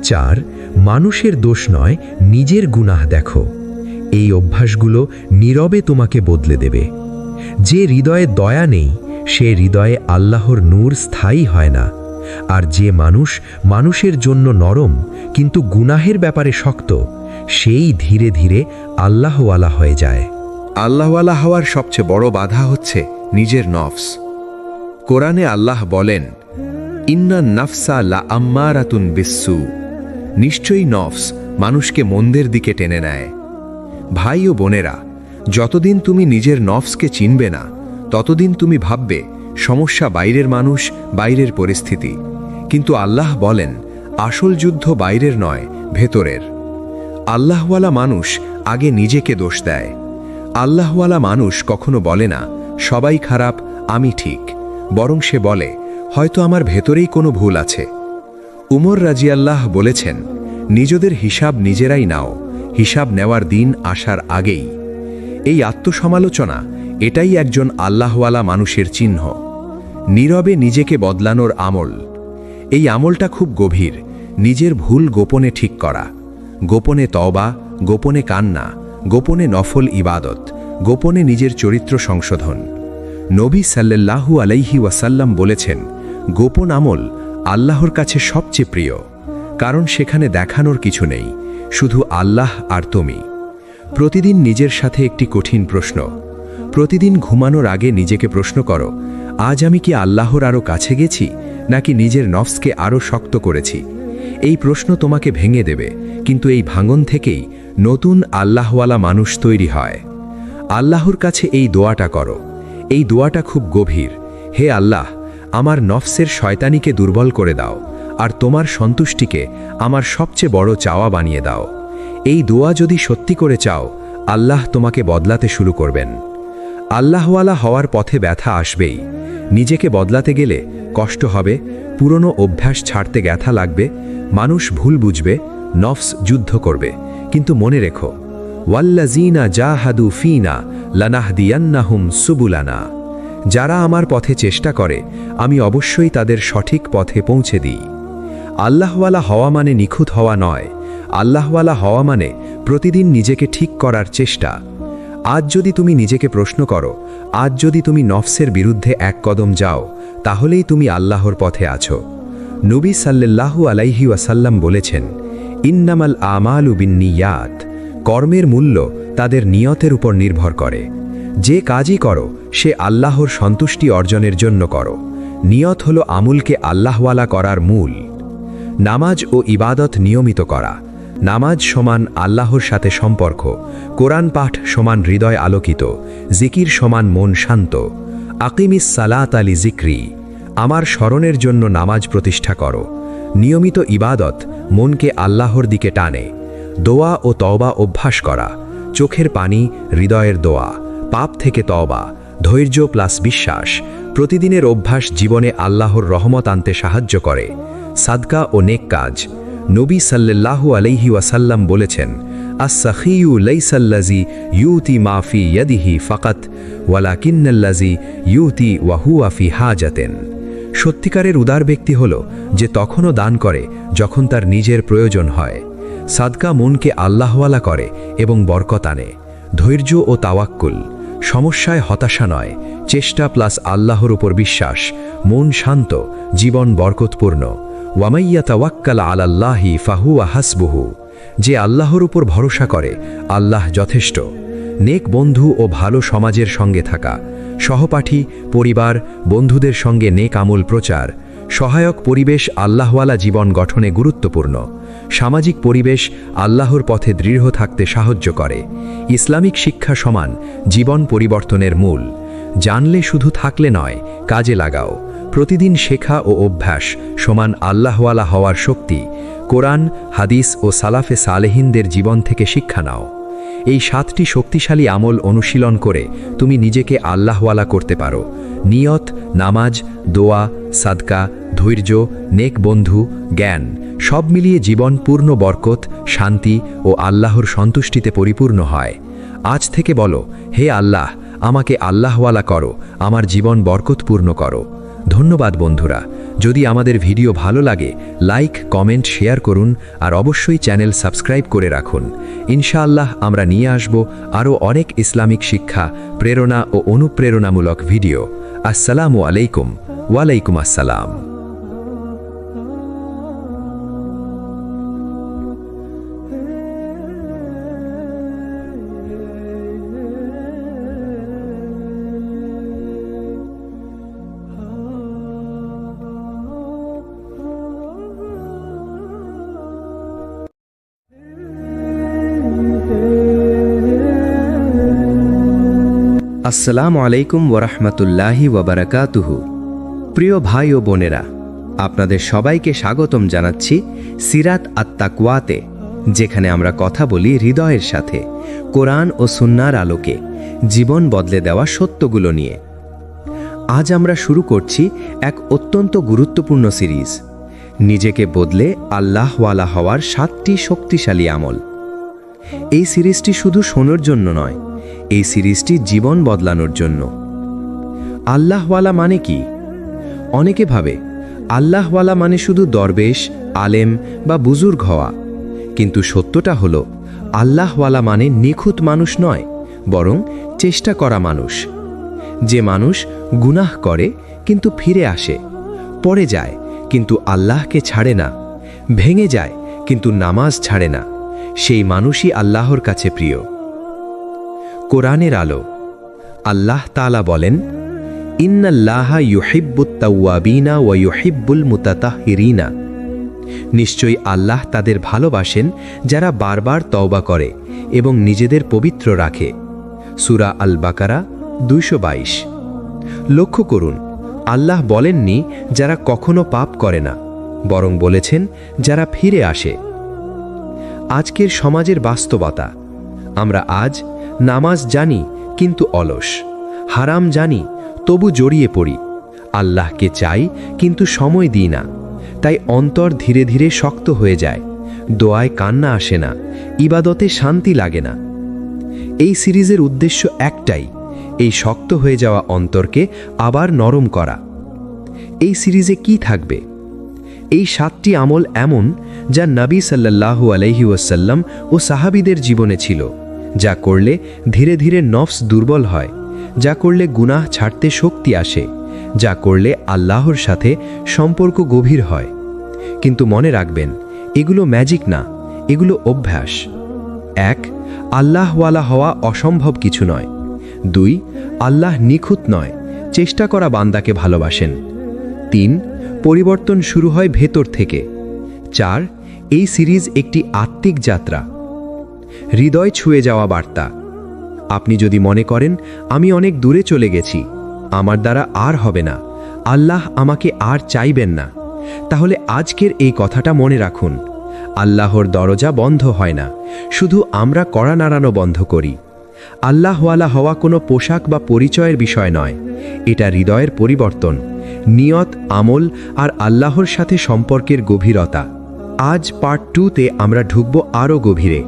4. মানুষের দোষ নয়, নিজের গুনাহ দেখো। এই অভ্যাসগুলো নীরবে তোমাকে বদলে দেবে। যে হৃদয়ে দয়া নেই, সে হৃদয়ে আল্লাহর নূর স্থায়ী হয় না। আর যে মানুষ মানুষের জন্য নরম কিন্তু গুনাহের ব্যাপারে শক্ত, সেই ধীরে ধীরে আল্লাহওয়ালা হয়ে যায়। আল্লাহওয়ালা হওয়ার সবচেয়ে বড় বাধা হচ্ছে নিজের নফস। কোরআনে আল্লাহ বলেন, ইন্না নাফসা লা আম্মারাতুন বিসসু। নিশ্চয়ই নফস মানুষকে মন্দের দিকে টেনে নেয়। ভাই ও বোনেরা, যতদিন তুমি নিজের নফসকে চিনবে না, ততদিন তুমি ভাববে সমস্যা বাইরের মানুষ, বাইরের পরিস্থিতি। কিন্তু আল্লাহ বলেন, আসল যুদ্ধ বাইরের নয়, ভেতরের। আল্লাহওয়ালা মানুষ আগে নিজেকে দোষ দেয়। আল্লাহওয়ালা মানুষ কখনো বলে না সবাই খারাপ, আমি ঠিক, বরং সে বলে হয়তো আমার ভেতরেই কোনো ভুল আছে। উমর রাজিয়াল্লাহ বলেছেন, নিজেদের হিসাব নিজেরাই নাও, হিসাব নেওয়ার দিন আসার আগেই। এই আত্মসমালোচনা, এটাই একজন আল্লাহওয়ালা মানুষের চিহ্ন। নীরবে নিজেকে বদলানোর আমল। এই আমলটা খুব গভীর। নিজের ভুল গোপনে ঠিক করা, গোপনে তওবা, গোপনে কান্না, গোপনে নফল ইবাদত, গোপনে নিজের চরিত্র সংশোধন। নবী সাল্লাল্লাহু আলাইহি ওয়াসাল্লাম বলেছেন, গোপন আমল আল্লাহর কাছে সবচেয়ে প্রিয়, কারণ সেখানে দেখানোর কিছু নেই, শুধু আল্লাহ আর তুমি। প্রতিদিন নিজের সাথে একটি কঠিন প্রশ্ন। প্রতিদিন ঘুমানোর আগে নিজেকে প্রশ্ন করো, আজ আমি কি আল্লাহর আরও কাছে গেছি, নাকি নিজের নফসকে আরও শক্ত করেছি? এই প্রশ্ন তোমাকে ভেঙে দেবে, কিন্তু এই ভাঙন থেকেই নতুন আল্লাহওয়ালা মানুষ তৈরি হয়। আল্লাহর কাছে এই দোয়াটা করো। এই দোয়াটা খুব গভীর। হে আল্লাহ, আমার নফসের শয়তানিকে দুর্বল করে দাও, আর তোমার সন্তুষ্টিকে আমার সবচেয়ে বড় চাওয়া বানিয়ে দাও। এই দোয়া যদি সত্যি করে চাও, আল্লাহ তোমাকে বদলাতে শুরু করবেন। আল্লাহওয়ালা হওয়ার পথে ব্যথা আসবেই। নিজেকে বদলাতে গেলে কষ্ট হবে, পুরনো অভ্যাস ছাড়তে ব্যথা লাগবে, মানুষ ভুল বুঝবে, নফস যুদ্ধ করবে। কিন্তু মনে রেখো, ওয়াল্লাযীনা জাহাদু ফীনা লানাহদিয়ান্নাহুম সুবুলানা। যারা আমার পথে চেষ্টা করে, আমি অবশ্যই তাদের সঠিক পথে পৌঁছে দিই। আল্লাহওয়ালা হওয়া মানে নিখুঁত হওয়া নয়। আল্লাহওয়ালা হওয়া মানে প্রতিদিন নিজেকে ঠিক করার চেষ্টা। আজ যদি তুমি নিজেকে প্রশ্ন করো, আজ যদি তুমি নফসের বিরুদ্ধে এক কদম যাও, তাহলেই তুমি আল্লাহর পথে আছো। নবী সাল্লাল্লাহু আলাইহি ওয়াসাল্লাম বলেছেন, ইন্নামাল আমালু বিন্নিয়াত, কর্মের মূল্য তাদের নিয়তের উপর নির্ভর করে। যে কাজই করো সে আল্লাহর সন্তুষ্টি অর্জনের জন্য করো। নিয়ত হলো আমুলকে আল্লাহওয়ালা করার মূল। নামাজ ও ইবাদত নিয়মিত করা। নামাজ সমান আল্লাহর সাথে সম্পর্ক, কোরআন পাঠ সমান হৃদয় আলোকিত, জিকির সমান মন শান্ত। আকিমিস সালাত আলি জিক্রি, আমার স্মরণের জন্য নামাজ প্রতিষ্ঠা করো। নিয়মিত ইবাদত মনকে আল্লাহর দিকে টানে। দোয়া ও তওবা অভ্যাস করা। চোখের পানি হৃদয়ের দোয়া, পাপ থেকে তওবা, ধৈর্য প্লাস বিশ্বাস। প্রতিদিনের অভ্যাস জীবনে আল্লাহর রহমত আনতে সাহায্য করে। সাদকা ও নেক কাজ। নবী সাল্লাল্লাহু আলাইহি ওয়াসাল্লাম বলেছেন, আস-সাখিয়ু লাইসাল্লাযী ইউতি মা ফি ইয়াদিহি ফাকাত ওয়ালাকিন্নাল্লাযী ইউতি ওয়া হুয়া ফি হাজাতিন। সত্যিকারের উদার ব্যক্তি হল যে তখনও দান করে যখন তার নিজের প্রয়োজন হয়। সাদকা মনকে আল্লাহওয়ালা করে এবং বরকত আনে। ধৈর্য ও তাওয়াক্কুল, সমস্যায় হতাশা নয়, চেষ্টা প্লাস আল্লাহর উপর বিশ্বাস। মন শান্ত, জীবন বরকতপূর্ণ। ওয়ামাইয়া তাওয়াক্কাল আলাল্লাহি ফাহুয়া হাসবুহু, যে আল্লাহর উপর ভরসা করে আল্লাহ যথেষ্ট। নেক বন্ধু ও ভালো সমাজের সঙ্গে থাকা। সহপাঠী, পরিবার, বন্ধুদের সঙ্গে নেক আমল প্রচার। সহায়ক পরিবেশ আল্লাহওয়ালা জীবন গঠনে গুরুত্বপূর্ণ। সামাজিক পরিবেশ আল্লাহর পথে দৃঢ় থাকতে সাহায্য করে। ইসলামিক শিক্ষা সমান জীবন পরিবর্তনের মূল। জানলে শুধু থাকলে নয়, কাজে লাগাও। প্রতিদিন শেখা ও অভ্যাস সমান আল্লাহওয়ালা হওয়ার শক্তি। কোরআন, হাদিস ও সালাফে সালেহিনদের জীবন থেকে শিক্ষা নাও। এই 7টি শক্তিশালী আমল অনুশীলন করে তুমি নিজেকে আল্লাহওয়ালা করতে পারো। নিয়ত, নামাজ, দোয়া, সাদকা, ধৈর্য, নেক বন্ধু, জ্ঞান, সব মিলিয়ে জীবন পূর্ণ বরকত, শান্তি ও আল্লাহর সন্তুষ্টিতে পরিপূর্ণ হয়। আজ থেকে বলো, হে আল্লাহ, আমাকে আল্লাহওয়ালা করো, আমার জীবন বরকতপূর্ণ করো। ধন্যবাদ বন্ধুরা। যদি আমাদের ভিডিও ভালো লাগে, লাইক, কমেন্ট, শেয়ার করুন আর অবশ্যই চ্যানেল সাবস্ক্রাইব করে রাখুন। ইনশাআল্লাহ আমরা নিয়ে আসব আরও অনেক ইসলামিক শিক্ষা, প্রেরণা ও অনুপ্রেরণামূলক ভিডিও। আসসালামু আলাইকুম। ওয়ালাইকুম আসসালাম। আসসালামু আলাইকুম ওয়ারাহমাতুল্লাহি ওয়াবারাকাতুহু। প্রিয় ভাই ও বোনেরা, আপনাদের সবাইকে স্বাগতম জানাচ্ছি সিরাত আত-তাকওয়াতে, যেখানে আমরা কথা বলি হৃদয়ের সাথে, কোরআন ও সুন্নাহর আলোকে জীবন বদলে দেওয়া সত্যগুলো নিয়ে। আজ আমরা শুরু করছি এক অত্যন্ত গুরুত্বপূর্ণ সিরিজ, নিজেকে বদলে আল্লাহওয়ালা হওয়ার 7টি শক্তিশালী আমল। এই সিরিজটি শুধু শোনার জন্য নয়, এই সিরিজটি জীবন বদলানোর জন্য। আল্লাহওয়ালা মানে কি? অনেকে ভাবে আল্লাহওয়ালা মানে শুধু দরবেশ, আলেম বা বুজুর্গ হওয়া। কিন্তু সত্যটা হলো, আল্লাহওয়ালা মানে নিখুঁত মানুষ নয়, বরং চেষ্টা করা মানুষ। যে মানুষ গুনাহ করে কিন্তু ফিরে আসে, পড়ে যায় কিন্তু আল্লাহকে ছাড়ে না, ভেঙে যায় কিন্তু নামাজ ছাড়ে না, সেই মানুষই আল্লাহর কাছে প্রিয়। কোরআনের আলো। আল্লাহ তাআলা বলেন, ইন্নাল্লাহা ইউহিব্বুত তাওয়াবিনা ওয়া ইউহিব্বুল মুতাতাহহিরিনা, নিশ্চয়ই আল্লাহ তাদের ভালোবাসেন যারা বারবার তওবা করে এবং নিজেদের পবিত্র রাখে। সূরা আল বাকারা 222। লক্ষ্য করুন, আল্লাহ বলেননি যারা কখনো পাপ করে না, বরং বলেছেন যারা ফিরে আসে। আজকের সমাজের বাস্তবতা, আমরা আজ নামাজ জানি কিন্তু অলস, হারাম জানি তবু জড়িয়ে পড়ি, আল্লাহকে চাই কিন্তু সময় দিই না। তাই অন্তর ধীরে ধীরে শক্ত হয়ে যায়, দোয়ায় কান্না আসে না, ইবাদতে শান্তি লাগে না। এই সিরিজের উদ্দেশ্য একটাই, এই শক্ত হয়ে যাওয়া অন্তরকে আবার নরম করা। এই সিরিজে কি থাকবে? এই 7টি আমল এমন যা নবী সাল্লাল্লাহু আলাইহি ওয়াসাল্লাম ও সাহাবীদের জীবনে ছিল, যা করলে ধীরে ধীরে নফস দুর্বল হয়, যা করলে গুনাহ ছাড়তে শক্তি আসে, যা করলে আল্লাহর সাথে সম্পর্ক গভীর হয়। কিন্তু মনে রাখবেন, এগুলো ম্যাজিক না, এগুলো অভ্যাস। 1. আল্লাহওয়ালা হওয়া অসম্ভব কিছু নয়। 2. আল্লাহ নিখুঁত নয়, চেষ্টা করা বান্দাকে ভালোবাসেন। 3. পরিবর্তন শুরু হয় ভেতর থেকে। 4. এই সিরিজ একটি আত্মিক যাত্রা, হৃদয় ছুঁয়ে যাওয়া বার্তা। আপনি যদি মনে করেন আমি অনেক দূরে চলে গেছি, আমার দ্বারা আর হবে না, আল্লাহ আমাকে আর চাইবেন না, তাহলে আজকের এই কথাটা মনে রাখুন, আল্লাহর দরজা বন্ধ হয় না, শুধু আমরা কড়া নাড়ানো বন্ধ করি। আল্লাহওয়ালা হওয়া কোনো পোশাক বা পরিচয়ের বিষয় নয়, এটা হৃদয়ের পরিবর্তন, নিয়ত, আমল আর আল্লাহর সাথে সম্পর্কের গভীরতা। আজ পার্ট 2তে আমরা ঢুকব আরও গভীরে।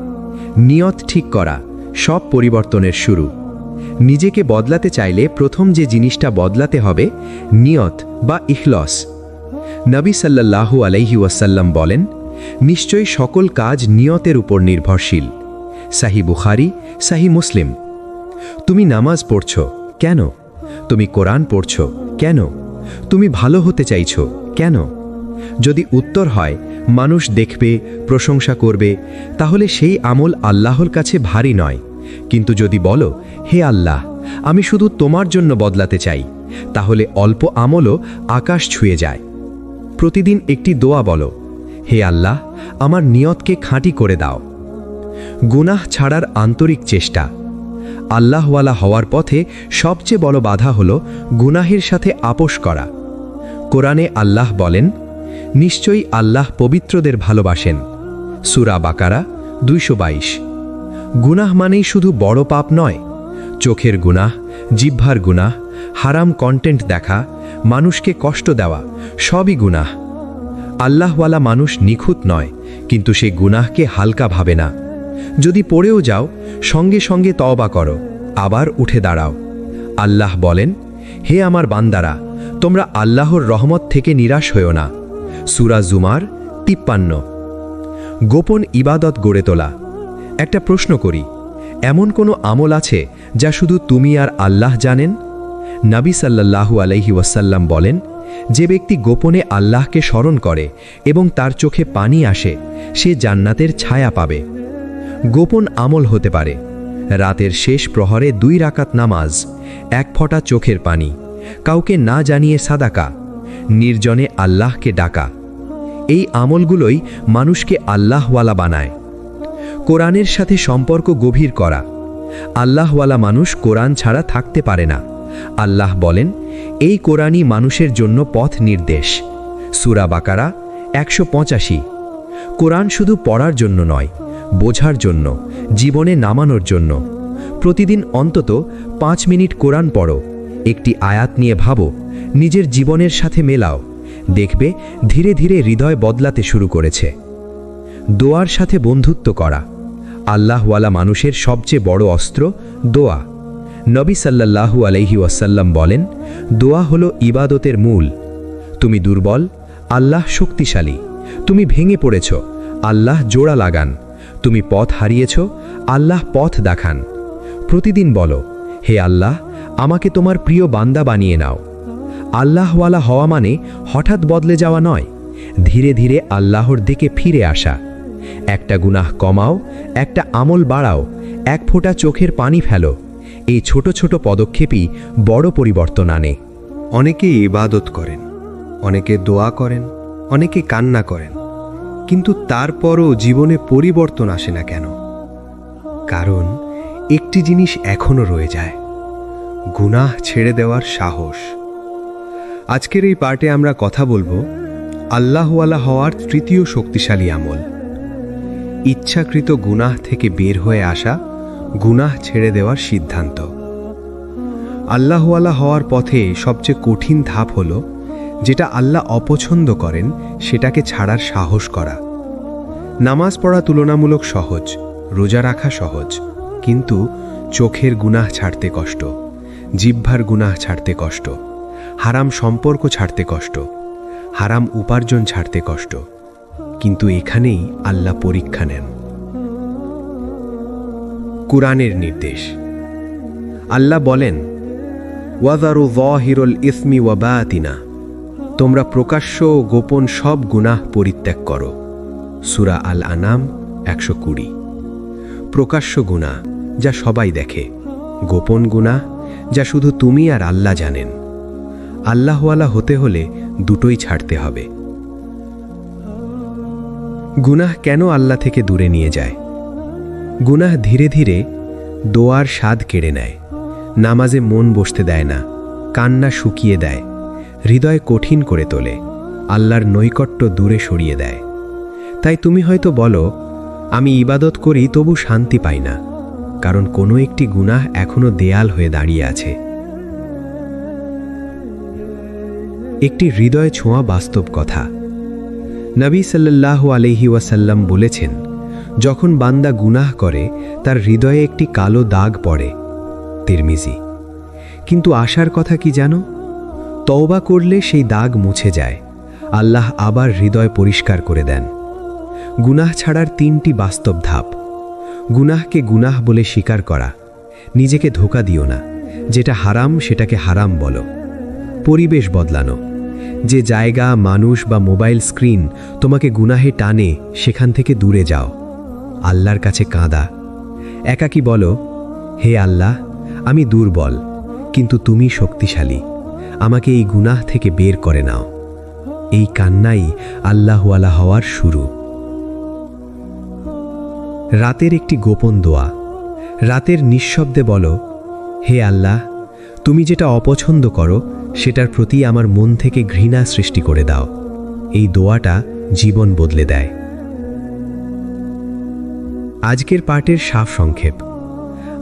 নিয়ত ঠিক করা সব পরিবর্তনের শুরু। নিজেকে বদলাতে চাইলে প্রথম যে জিনিসটা বদলাতে হবে, নিয়ত বা ইখলাস। নবী সাল্লাল্লাহু আলাইহি ওয়াসাল্লাম বলেন, নিশ্চয়ই সকল কাজ নিয়তের উপর নির্ভরশীল। সাহি বুখারী, সাহি মুসলিম। তুমি নামাজ পড়ছ কেন? তুমি কোরআন পড়ছ কেন? তুমি ভালো হতে চাইছ কেন? যদি উত্তর হয় মানুষ দেখবে, প্রশংসা করবে, তাহলে সেই আমল আল্লাহর কাছে ভারী নয়। কিন্তু যদি বলো, হে আল্লাহ, আমি শুধু তোমার জন্য বদলাতে চাই, তাহলে অল্প আমলও আকাশ ছুঁয়ে যায়। প্রতিদিন একটি দোয়া বলো, হে আল্লাহ, আমার নিয়তকে খাঁটি করে দাও। গুনাহ ছাড়ার আন্তরিক চেষ্টা। আল্লাহওয়ালা হওয়ার পথে সবচেয়ে বড় বাধা হল গুনাহের সাথে আপোষ করা। কোরআনে আল্লাহ বলেন, নিশ্চয়ই আল্লাহ পবিত্রদের ভালোবাসেন। সূরা বাকারা 222। গুনাহ মানেই শুধু বড় পাপ নয়, চোখের গুনাহ, জিহ্বার গুনাহ, হারাম কন্টেন্ট দেখা, মানুষকে কষ্ট দেওয়া, সবই গুনাহ। আল্লাহওয়ালা মানুষ নিখুঁত নয়, কিন্তু সে গুনাহকে হালকা ভাবে না। যদি পড়েও যাও, সঙ্গে সঙ্গে তওবা করো, আবার উঠে দাঁড়াও। আল্লাহ বলেন, হে আমার বান্দারা, তোমরা আল্লাহর রহমত থেকে নিরাশ হও না। সূরা জুমার 53। গোপন ইবাদত গড়ে তোলা। একটা প্রশ্ন করি, এমন কোনো আমল আছে যা শুধু তুমি আর আল্লাহ জানেন? নবী সাল্লাল্লাহু আলাইহি ওয়াসাল্লাম বলেন, যে ব্যক্তি গোপনে আল্লাহকে স্মরণ করে এবং তার চোখে পানি আসে, সে জান্নাতের ছায়া পাবে। গোপন আমল হতে পারে রাতের শেষ প্রহরে 2 রাকাত নামাজ, 1 ফোঁটা চোখের পানি, কাউকে না জানিয়ে সাদাকা, নির্জনে আল্লাহকে ডাকা। এই আমলগুলোই মানুষকে আল্লাহওয়ালা বানায়। কোরআনের সাথে সম্পর্ক গভীর করা। আল্লাহওয়ালা মানুষ কোরআন ছাড়া থাকতে পারে না। আল্লাহ বলেন, এই কোরআনই মানুষের জন্য পথ নির্দেশ। সূরা বাকারা 185। কোরআন শুধু পড়ার জন্য নয়, বোঝার জন্য, জীবনে নামানোর জন্য। প্রতিদিন অন্তত 5 মিনিট কোরআন পড়ো, একটি আয়াত নিয়ে ভাবো, নিজের জীবনের সাথে মেলাও, দেখবে ধীরে ধীরে হৃদয় বদলাতে শুরু করেছে। দোয়ার সাথে বন্ধুত্ব করা। আল্লাহওয়ালা মানুষের সবচেয়ে বড় অস্ত্র দোয়া। নবী সাল্লাল্লাহু আলাইহি ওয়াসাল্লাম বলেন, দোয়া হলো ইবাদতের মূল। তুমি দুর্বল, আল্লাহ শক্তিশালী। তুমি ভেঙে পড়েছ, আল্লাহ জোড়া লাগান। তুমি পথ হারিয়েছ, আল্লাহ পথ দেখান। প্রতিদিন বলো, হে আল্লাহ, আমাকে তোমার প্রিয় বান্দা বানিয়ে নাও। আল্লাহওয়ালা হওয়া মানে হঠাৎ বদলে যাওয়া নয়, ধীরে ধীরে আল্লাহর দিকে ফিরে আসা। একটা গুনাহ কমাও, একটা আমল বাড়াও, 1 ফোঁটা চোখের পানি ফেলো। এই ছোট ছোট পদক্ষেপই বড় পরিবর্তন আনে। অনেকে ইবাদত করেন, অনেকে দোয়া করেন, অনেকে কান্না করেন, কিন্তু তারপরও জীবনে পরিবর্তন আসে না কেন? কারণ একটি জিনিস এখনো রয়ে যায়, গুনাহ ছেড়ে দেওয়ার সাহস। আজকের এই পার্টে আমরা কথা বলবো আল্লাহওয়ালা হওয়ার তৃতীয় শক্তিশালী আমল, ইচ্ছাকৃত গুনাহ থেকে বের হয়ে আসা, গুনাহ ছেড়ে দেওয়ার সিদ্ধান্ত। আল্লাহওয়ালা হওয়ার পথে সবচেয়ে কঠিন ধাপ হলো, যেটা আল্লাহ অপছন্দ করেন সেটাকে ছাড়ার সাহস করা। নামাজ পড়া তুলনামূলক সহজ, রোজা রাখা সহজ, কিন্তু চোখের গুনাহ ছাড়তে কষ্ট, জিহ্বার গুনাহ ছাড়তে কষ্ট, হারাম সম্পর্ক ছাড়তে কষ্ট। হারাম উপার্জন ছাড়তে কষ্ট, কিন্তু এখানেই আল্লাহ পরীক্ষা নেন। কুরআনের নির্দেশ। আল্লাহ বলেন, ওয়াযারু যাহিরুল ইসমি ওয়া বাতিনা, তোমরা প্রকাশ্য ও গোপন সব গুনাহ পরিত্যাগ করো। সূরা আল আনাম 120। প্রকাশ্য গুনাহ যা সবাই দেখে, গোপন গুনাহ যা শুধু তুমি আর আল্লাহ জানেন। আল্লাহওয়ালা হতে হলে দুটোই ছাড়তে হবে। গুনাহ কেন আল্লাহ থেকে দূরে নিয়ে যায়? গুনাহ ধীরে ধীরে দোয়ার স্বাদ কেড়ে নেয়, নামাজে মন বসতে দেয় না, কান্না শুকিয়ে দেয়, হৃদয় কঠিন করে তোলে, আল্লাহর নৈকট্য দূরে সরিয়ে দেয়। তাই তুমি হয়তো বলো, আমি ইবাদত করি তবু শান্তি পাই না, কারণ কোনো একটি গুনাহ এখনো দেয়াল হয়ে দাঁড়িয়ে আছে। একটি হৃদয় ছোঁয়া বাস্তব কথা। নবী সাল্লাল্লাহু আলাইহি ওয়াসাল্লাম বলেছেন, যখন বান্দা গুনাহ করে তার হৃদয়ে একটি কালো দাগ পড়ে। তিরমিজি। কিন্তু আশার কথা কি জানো? তওবা করলে সেই দাগ মুছে যায়, আল্লাহ আবার হৃদয় পরিষ্কার করে দেন। গুনাহ ছাড়ার 3টি বাস্তব ধাপ। গুনাহকে গুনাহ বলে স্বীকার করা। নিজেকে ধোঁকা দিও না, যেটা হারাম সেটাকে হারাম বলো। পরিবেশ বদলানো। যে জায়গা, মানুষ বা মোবাইল স্ক্রিন তোমাকে গুনাহে টানে, সেখান থেকে দূরে যাও। আল্লাহর কাছে কাঁদা। একাকী বলো, হে আল্লাহ, আমি দুর্বল, কিন্তু তুমি শক্তিশালী, আমাকে এই গুনাহ থেকে বের করে নাও। এই কান্নাই আল্লাহওয়ালা হওয়ার শুরু। রাতের একটি গোপন দোয়া। রাতের নিঃশব্দে বলো, হে আল্লাহ, তুমি যেটা অপছন্দ করো সেটার প্রতি আমার মন থেকে ঘৃণা সৃষ্টি করে দাও। এই দোয়াটা জীবন বদলে দেয়। আজকের পাঠের সারসংক্ষেপ।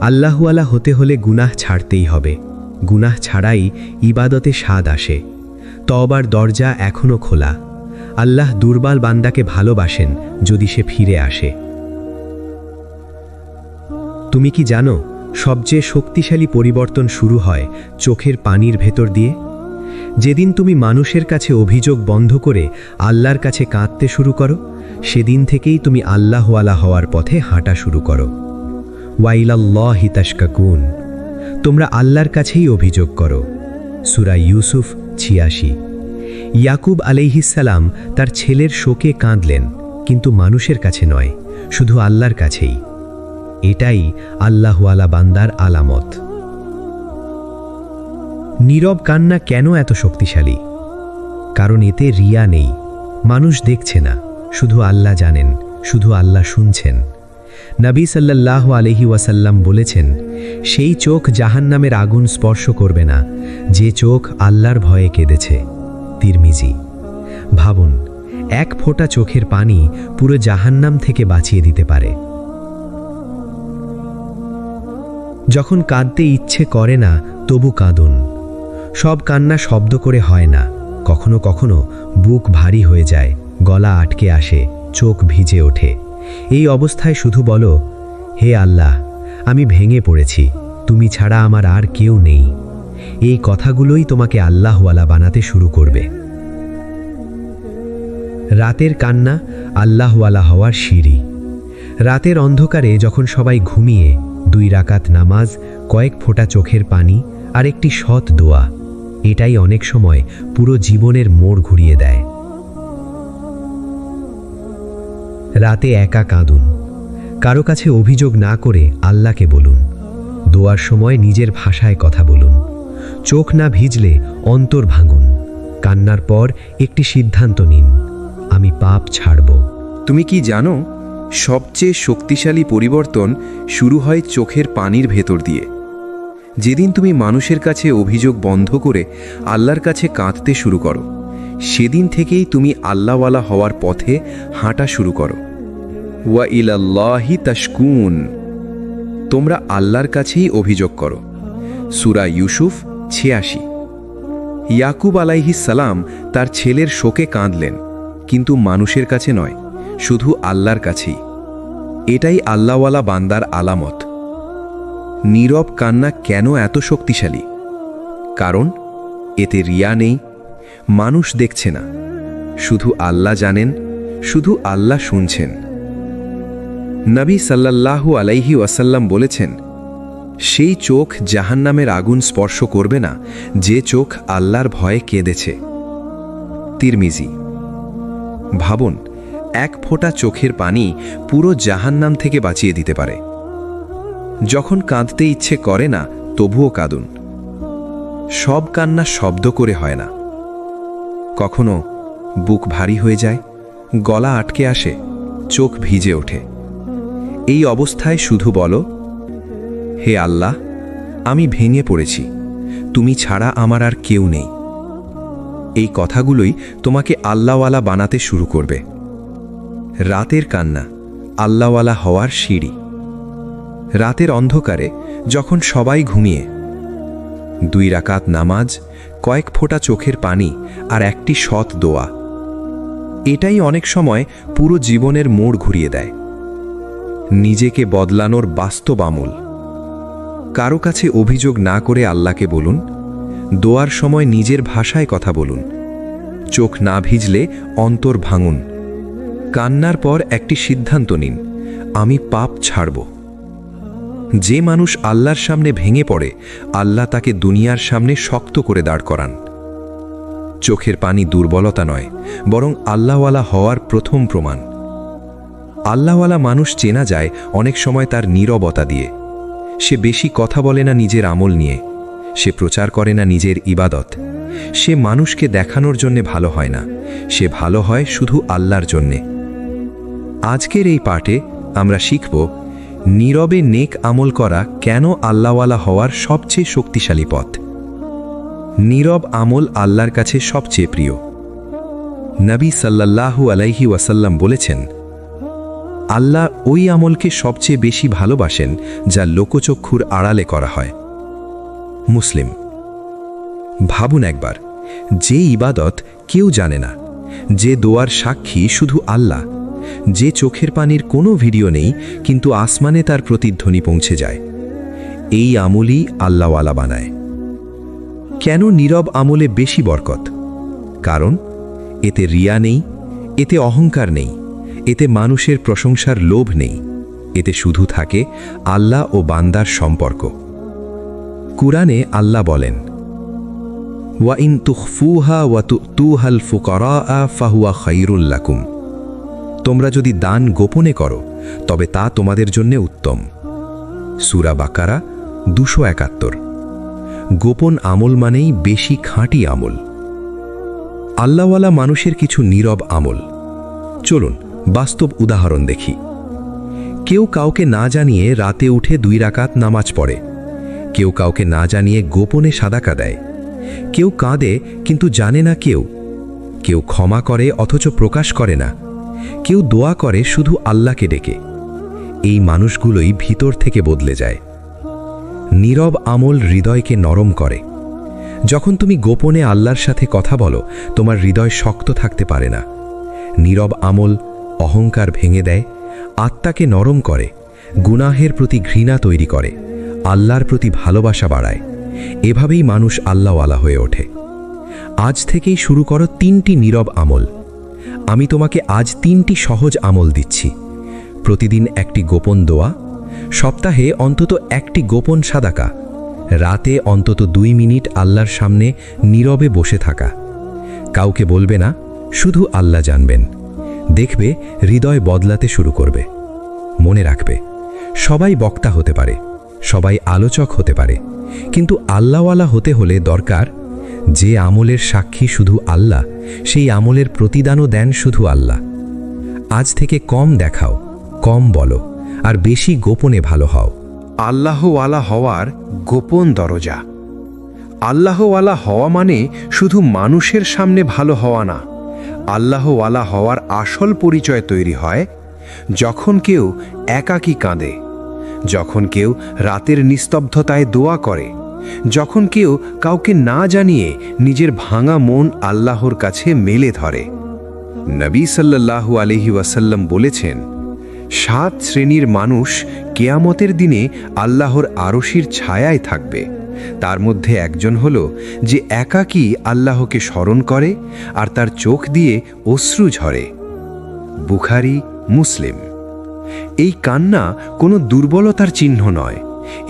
আল্লাহওয়ালা হতে হলে গুনাহ ছাড়তেই হবে। গুনাহ ছাড়াই ইবাদতে স্বাদ আসে। তওবার দরজা এখনো খোলা। আল্লাহ দুর্বল বান্দাকে ভালোবাসেন যদি সে ফিরে আসে। তুমি কি জানো, সবচেয়ে শক্তিশালী পরিবর্তন শুরু হয় চোখের পানির ভেতর দিয়ে? যেদিন তুমি মানুষের কাছে অভিযোগ বন্ধ করে আল্লাহর কাছে কাঁদতে শুরু করো, সেদিন থেকেই তুমি আল্লাহওয়ালা হওয়ার পথে হাঁটা শুরু করো। ওয়াইলাল্লাহি তাশকাকুন, তোমরা আল্লাহর কাছেই অভিযোগ করো। সূরা ইউসুফ 86। ইয়াকুব আলাইহিস সালাম তার ছেলের শোকে কাঁদলেন, কিন্তু মানুষের কাছে নয়, শুধু আল্লাহর কাছেই। এটাই আল্লাহওয়ালা বান্দার আলামত। নীরব কান্না কেন এত শক্তিশালী? কারণ এতে রিয়া নেই। মানুষ দেখছে না, শুধু আল্লাহ জানেন, শুধু আল্লাহ শুনছেন। নবী সাল্লাল্লাহু আলাইহি ওয়াসাল্লাম বলেছেন, সেই চোখ জাহান্নামের আগুন স্পর্শ করবে না যে চোখ আল্লাহর ভয়ে কেঁদেছে। তিরমিজি। ভাবুন, এক ফোঁটা চোখের পানি পুরো জাহান্নাম থেকে বাঁচিয়ে দিতে পারে। যখন কাঁদতে ইচ্ছে করে না, তবু কাঁদুন। সব কান্না শব্দ করে হয় না। কখনো কখনো বুক ভারী হয়ে যায়, গলা আটকে আসে, চোখ ভিজে ওঠে। এই অবস্থায় শুধু বলো, হে আল্লাহ, আমি ভেঙে পড়েছি, তুমি ছাড়া আমার আর কেউ নেই। এই কথাগুলোই তোমাকে আল্লাহওয়ালা বানাতে শুরু করবে। রাতের কান্না আল্লাহওয়ালা হওয়ার সিঁড়ি। রাতের অন্ধকারে যখন সবাই ঘুমিয়ে, 2 রাকাত নামাজ, কয়েক ফোঁটা চোখের পানি আর একটি সৎ দোয়া, এটাই অনেক সময় পুরো জীবনের মোড় ঘুরিয়ে দেয়। রাতে একা কাঁদুন। কারো কাছে অভিযোগ না করে আল্লাহকে বলুন। দোয়ার সময় নিজের ভাষায় কথা বলুন। চোখ না ভিজলে অন্তর ভাঙুন। কান্নার পর একটি সিদ্ধান্ত নিন, আমি পাপ ছাড়ব। তুমি কি জানো, সবচেয়ে শক্তিশালী পরিবর্তন শুরু হয় চোখের পানির ভেতর দিয়ে। যেদিন তুমি মানুষের কাছে অভিযোগ বন্ধ করে আল্লাহর কাছে কাঁদতে শুরু করো, সেদিন থেকেই তুমি আল্লাহওয়ালা হওয়ার পথে হাঁটা শুরু করো। ওয়া ইলাল্লাহি তাশকুন, তোমরা আল্লাহর কাছেই অভিযোগ করো। সূরা ইউসুফ 86। ইয়াকুব আলাইহিস সালাম তার ছেলের শোকে কাঁদলেন, কিন্তু মানুষের কাছে নয়, শুধু আল্লাহর কাছেই। এটাই আল্লাহওয়ালা বান্দার আলামত। নীরব কান্না কেন এত শক্তিশালী? কারণ এতে রিয়া নেই, মানুষ দেখছে না, শুধু আল্লাহ জানেন, শুধু আল্লাহ শুনছেন। নবী সাল্লাল্লাহু আলাইহি ওয়াসাল্লাম বলেছেন, সেই চোখ জাহান্নামের আগুন স্পর্শ করবে না যে চোখ আল্লাহর ভয়ে কেঁদেছে। তিরমিজি। ভাবুন, এক ফোঁটা চোখের পানি পুরো জাহান্নাম থেকে বাঁচিয়ে দিতে পারে। যখন কাঁদতে ইচ্ছে করে না, তবুও কাঁদুন। সব কান্না শব্দ করে হয় না। কখনো বুক ভারী হয়ে যায়, গলা আটকে আসে, চোখ ভিজে ওঠে। এই অবস্থায় শুধু বলো, হে আল্লাহ, আমি ভেঙে পড়েছি, তুমি ছাড়া আমার আর কেউ নেই। এই কথাগুলোই তোমাকে আল্লাহওয়ালা বানাতে শুরু করবে। রাতের কান্না আল্লাহওয়ালা হওয়ার সিঁড়ি। রাতের অন্ধকারে যখন সবাই ঘুমিয়ে, 2 রাকাত নামাজ, কয়েক ফোঁটা চোখের পানি আর একটি সৎ দোয়া, এটাই অনেক সময় পুরো জীবনের মোড় ঘুরিয়ে দেয়। নিজেকে বদলানোর বাস্তব আমল। কারো কাছে অভিযোগ না করে আল্লাহকে বলুন। দোয়ার সময় নিজের ভাষায় কথা বলুন। চোখ না ভিজলে অন্তর ভাঙুন। কান্নার পর একটি সিদ্ধান্ত নিন, আমি পাপ ছাড়ব। যে মানুষ আল্লাহর সামনে ভেঙে পড়ে, আল্লাহ তাকে দুনিয়ার সামনে শক্ত করে দাঁড় করান। চোখের পানি দুর্বলতা নয়, বরং আল্লাহওয়ালা হওয়ার প্রথম প্রমাণ। আল্লাহওয়ালা মানুষ চেনা যায় অনেক সময় তার নীরবতা দিয়ে। সে বেশি কথা বলে না নিজের আমল নিয়ে, সে প্রচার করে না নিজের ইবাদত। সে মানুষকে দেখানোর জন্যে ভালো হয় না, সে ভালো হয় শুধু আল্লাহর জন্যে। আজকের এই পাঠে আমরা শিখব নীরবে নেক আমল করা কেন আল্লাহওয়ালা হওয়ার সবচেয়ে শক্তিশালী পথ। নীরব আমল আল্লাহর কাছে সবচেয়ে প্রিয়। নবী সাল্লাল্লাহু আলাইহি ওয়াসাল্লাম বলেছেন, আল্লাহ ওই আমলকে সবচেয়ে বেশি ভালোবাসেন যা লোকচক্ষুর আড়ালে করা হয়। মুসলিম। ভাবুন একবার, যে ইবাদত কেউ জানে না, যে দোয়ার সাক্ষী শুধু আল্লাহ, যে চোখের পানির কোনো ভিডিও নেই কিন্তু আসমানে তার প্রতিধ্বনি পৌঁছে যায়, এই আমলই আল্লাহওয়ালা বানায়। কেন নীরব আমলে বেশি বরকত? কারণ এতে রিয়া নেই, এতে অহংকার নেই, এতে মানুষের প্রশংসার লোভ নেই, এতে শুধু থাকে আল্লাহ ও বান্দার সম্পর্ক। কুরআনে আল্লাহ বলেন, ওয়া ইন তুখফুহা ওয়া তুতুহাল ফুকারা ফাহুয়া খায়রুল লাকুম। তোমরা যদি দান গোপনে করো তবে তা তোমাদের জন্য উত্তম। সূরা বাকারা 271। গোপন আমল মানেই বেশি খাঁটি আমল। আল্লাহওয়ালা মানুষের কিছু নীরব আমল। চলুন বাস্তব উদাহরণ দেখি। কেউ কাউকে না জানিয়ে রাতে উঠে 2 রাকাত নামাজ পড়ে। কেউ কাউকে না জানিয়ে গোপনে সাদাকা দেয়। কেউ কাঁদে কিন্তু জানে না কেউ। কেউ ক্ষমা করে অথচ প্রকাশ করে না। কেউ দোয়া করে শুধু আল্লাহকে ডেকে। এই মানুষগুলোই ভিতর থেকে বদলে যায়। নীরব আমল হৃদয়কে নরম করে। যখন তুমি গোপনে আল্লাহর সাথে কথা বলো, তোমার হৃদয় শক্ত থাকতে পারে না। নীরব আমল অহংকার ভেঙে দেয়, আত্মাকে নরম করে, গুনাহের প্রতি ঘৃণা তৈরি করে, আল্লাহর প্রতি ভালোবাসা বাড়ায়। এভাবেই মানুষ আল্লাহওয়ালা হয়ে ওঠে। আজ থেকেই শুরু করো 3টি নীরব আমল। আমি তোমাকে আজ 3টি সহজ আমল দিচ্ছি। প্রতিদিন একটি গোপন দোয়া, সপ্তাহে অন্তত একটি গোপন সাদাকা, রাতে অন্তত 2 মিনিট আল্লাহর সামনে নীরবে বসে থাকা। কাউকে বলবে না, শুধু আল্লাহ জানবেন। দেখবে হৃদয় বদলাতে শুরু করবে। মনে রাখবে, সবাই বক্তা হতে পারে, সবাই আলোচক হতে পারে, কিন্তু আল্লাহওয়ালা হতে হলে দরকার যে আমলের সাক্ষী শুধু আল্লাহ, সেই আমলের প্রতিদানও দেন শুধু আল্লাহ। আজ থেকে কম দেখাও, কম বলো, আর বেশি গোপনে ভালো হও। আল্লাহওয়ালা হওয়ার গোপন দরজা। আল্লাহওয়ালা হওয়া মানে শুধু মানুষের সামনে ভালো হওয়া না। আল্লাহওয়ালা হওয়ার আসল পরিচয় তৈরি হয় যখন কেউ একাকী কাঁদে, যখন কেউ রাতের নিস্তব্ধতায় দোয়া করে, যখন কেউ কাউকে না জানিয়ে নিজের ভাঙা মন আল্লাহর কাছে মেলে ধরে। নবী সাল্লাল্লাহু আলাইহি ওয়াসাল্লাম বলেছেন, 7 শ্রেণীর মানুষ কিয়ামতের দিনে আল্লাহর আরশির ছায়ায় থাকবে, তার মধ্যে একজন হলো যে একাকী আল্লাহকে স্মরণ করে আর তার চোখ দিয়ে অশ্রু ঝরে। বুখারী, মুসলিম। এই কান্না কোনো দুর্বলতার চিহ্ন নয়,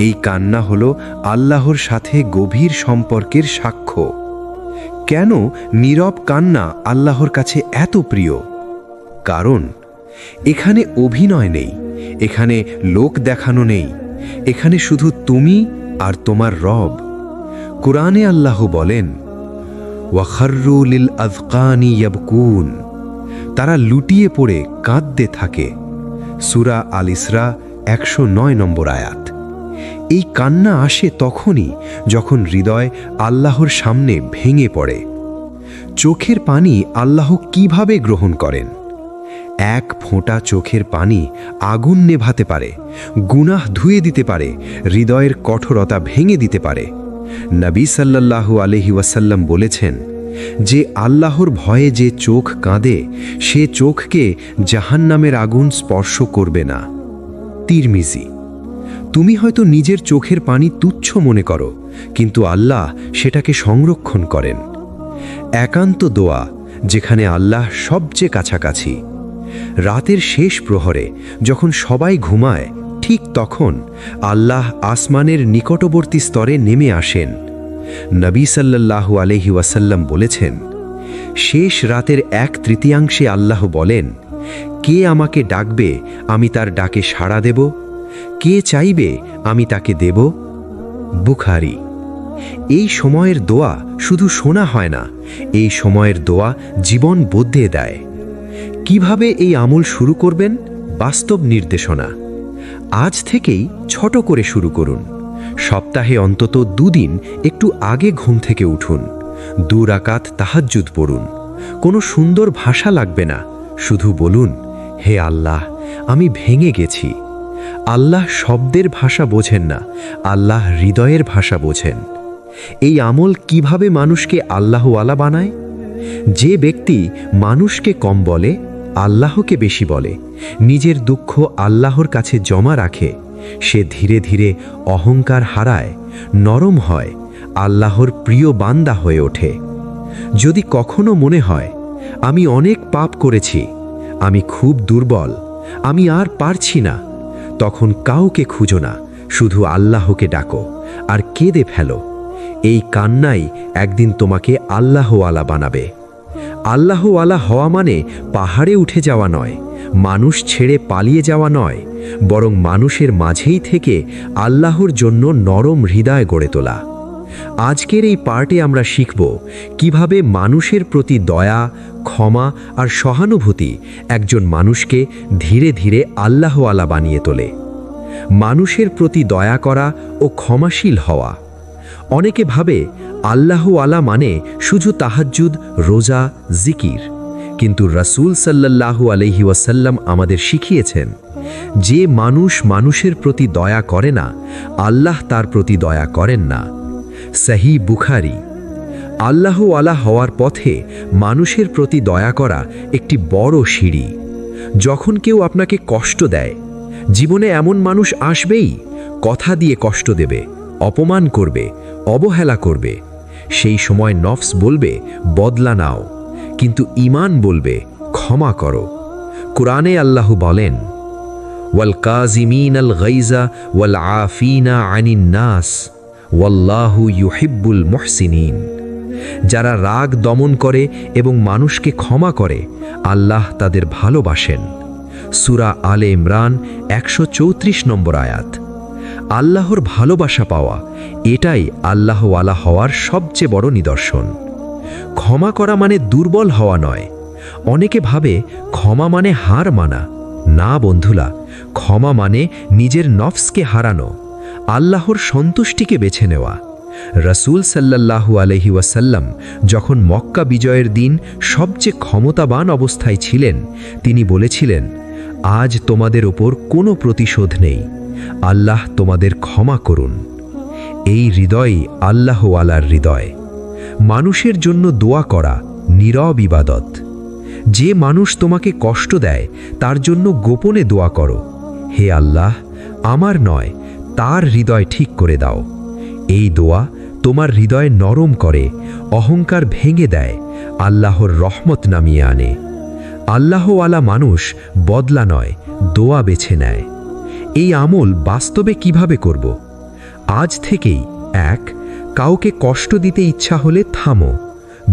এই কান্না হলো আল্লাহর সাথে গভীর সম্পর্কের সাক্ষ্য। কেন নীরব কান্না আল্লাহর কাছে এত প্রিয়? কারণ এখানে অভিনয় নেই, এখানে লোক দেখানো নেই, এখানে শুধু তুমি আর তোমার রব। কুরআনে আল্লাহ বলেন, ওয়াখাররু লিল আযকানি ইয়াবকুন, তারা লুটিয়ে পড়ে কাঁদতে থাকে। সূরা আল ইসরা 109 নম্বর আয়াত। এই কান্না আসে তখনই যখন হৃদয় আল্লাহর সামনে ভেঙে পড়ে। চোখের পানি আল্লাহ কিভাবে গ্রহণ করেন? এক ফোঁটা চোখের পানি আগুন নেভাতে পারে, গুনাহ ধুয়ে দিতে পারে, হৃদয়ের কঠোরতা ভেঙে দিতে পারে। নবী সাল্লাল্লাহু আলাইহি ওয়াসাল্লাম বলেছেন, যে আল্লাহর ভয়ে যে চোখ কাঁদে সে চোখকে জাহান্নামের আগুন স্পর্শ করবে না। তিরমিজি। তুমি হয়তো নিজের চোখের পানি তুচ্ছ মনে করো, কিন্তু আল্লাহ সেটাকে সংরক্ষণ করেন। একান্ত দোয়া, যেখানে আল্লাহ সবচেয়ে কাছাকাছি। রাতের শেষ প্রহরে যখন সবাই ঘুমায়, ঠিক তখন আল্লাহ আসমানের নিকটবর্তী স্তরে নেমে আসেন। নবী সাল্লাল্লাহু আলাইহি ওয়াসাল্লাম বলেছেন, শেষ রাতের 1/3 আল্লাহ বলেন, কে আমাকে ডাকবে আমি তার ডাকে সাড়া দেব, কে চাইবে আমি তাকে দেব। বুখারী। এই সময়ের দোয়া শুধু শোনা হয় না, এই সময়ের দোয়া জীবন বদলে দেয়। কিভাবে এই আমল শুরু করবেন? বাস্তব নির্দেশনা। আজ থেকেই ছোট করে শুরু করুন। সপ্তাহে অন্তত 2 দিন একটু আগে ঘুম থেকে উঠুন, 2 রাকাত তাহাজ্জুদ পড়ুন। কোনো সুন্দর ভাষা লাগবে না, শুধু বলুন, হে আল্লাহ, আমি ভেঙে গেছি। আল্লাহ শব্দের ভাষা বোঝেন না, আল্লাহ হৃদয়ের ভাষা বোঝেন। এই আমল কিভাবে মানুষকে আল্লাহওয়ালা বানায়? যে ব্যক্তি মানুষকে কম বলে, আল্লাহকে বেশি বলে, নিজের দুঃখ আল্লাহর কাছে জমা রাখে, সে ধীরে ধীরে অহংকার হারায়, নরম হয়, আল্লাহর প্রিয় বান্দা হয়ে ওঠে। যদি কখনো মনে হয় আমি অনেক পাপ করেছি, আমি খুব দুর্বল, আমি আর পারছি না, তখন কাউকে খুঁজো না, শুধু আল্লাহকে ডাকো আর কেঁদে ফেলো। এই কান্নাই একদিন তোমাকে আল্লাহওয়ালা বানাবে। আল্লাহওয়ালা হওয়া মানে পাহাড়ে উঠে যাওয়া নয়, মানুষ ছেড়ে পালিয়ে যাওয়া নয়, বরং মানুষের মাঝেই থেকে আল্লাহর জন্য নরম হৃদয় গড়ে তোলা। আজকের এই পার্টে আমরা শিখব কিভাবে মানুষের প্রতি দয়া, ক্ষমা আর সহানুভূতি একজন মানুষকে ধীরে ধীরে আল্লাহওয়ালা বানিয়ে তোলে। মানুষের প্রতি দয়া করা ও ক্ষমাশীল হওয়া। অনেকে ভাবে আল্লাহওয়ালা মানে শুধু তাহাজ্জুদ, রোজা, জিকির, কিন্তু রাসূল সাল্লাল্লাহু আলাইহি ওয়াসাল্লাম আমাদের শিখিয়েছেন, যে মানুষ মানুষের প্রতি দয়া করে না, আল্লাহ তার প্রতি দয়া করেন না। সহিহ বুখারী। আল্লাহওয়ালা হওয়ার পথে মানুষের প্রতি দয়া করা একটি বড় সিঁড়ি। যখন কেউ আপনাকে কষ্ট দেয়, জীবনে এমন মানুষ আসবেই, কথা দিয়ে কষ্ট দেবে, অপমান করবে, অবহেলা করবে। সেই সময় নফস বলবে বদলা নাও, কিন্তু ঈমান বলবে ক্ষমা করো। কুরআনে আল্লাহ বলেন, ওয়াল কাযিমিনাল গায়জা ওয়াল আফিনা আনিন নাস ওয়াল্লাহু ইউহিব্বুল মুহসিনিন। যারা রাগ দমন করে এবং মানুষকে ক্ষমা করে, আল্লাহ তাদের ভালোবাসেন। সূরা আলে ইমরান 134 নম্বর আয়াত। আল্লাহর ভালোবাসা পাওয়া, এটাই আল্লাহওয়ালা হওয়ার সবচেয়ে বড় নিদর্শন। ক্ষমা করা মানে দুর্বল হওয়া নয়। অনেকে ভাবে ক্ষমা মানে হার মানা। না বন্ধুরা, ক্ষমা মানে নিজের নফসকে হারানো, আল্লাহর সন্তুষ্টিকে বেছে নেওয়া। রাসূল সাল্লাল্লাহু আলাইহি ওয়াসাল্লাম যখন মক্কা বিজয়ের দিন সবচেয়ে ক্ষমতাবান অবস্থায় ছিলেন, তিনি বলেছিলেন, আজ তোমাদের ওপর কোনো প্রতিশোধ নেই, আল্লাহ তোমাদের ক্ষমা করুন। এই হৃদয়ই আল্লাহওয়ালার হৃদয়। মানুষের জন্য দোয়া করা নীরব ইবাদত। যে মানুষ তোমাকে কষ্ট দেয়, তার জন্য গোপনে দোয়া করো, হে আল্লাহ, আমার নয়, তার হৃদয় ঠিক করে দাও। এই দোয়া তোমার হৃদয় নরম করে, অহংকার ভেঙে দেয়, আল্লাহর রহমত নামিয়ে আনে। আল্লাহওয়ালা মানুষ বদলা নয়, দোয়া বেছে নেয়। এই আমল বাস্তবে কিভাবে করব? আজ থেকেই 1. কাউকে কষ্ট দিতে ইচ্ছা হলে থামো।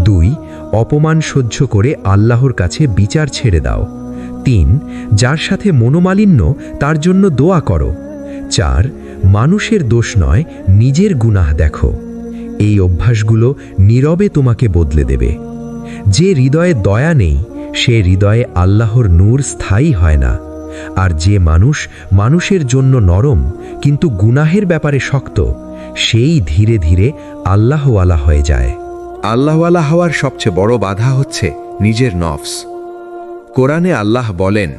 2. অপমান সহ্য করে আল্লাহর কাছে বিচার ছেড়ে দাও। 3. যার সাথে মনোমালিন্য তার জন্য দোয়া করো। 4. মানুষের দোষ নয়, নিজের গুনাহ দেখো। এই অভ্যাসগুলো নীরবে তোমাকে বদলে দেবে। যে হৃদয়ে দয়া নেই, সে হৃদয়ে আল্লাহর নূর স্থায়ী হয় না। আর যে মানুষ মানুষের জন্য নরম কিন্তু গুনাহের ব্যাপারে শক্ত, সেই ধীরে ধীরে আল্লাহওয়ালা হয়ে যায়। আল্লাহওয়ালা হওয়ার সবচেয়ে বড় বাধা হচ্ছে নিজের নফস। কোরআনে আল্লাহ বলেন,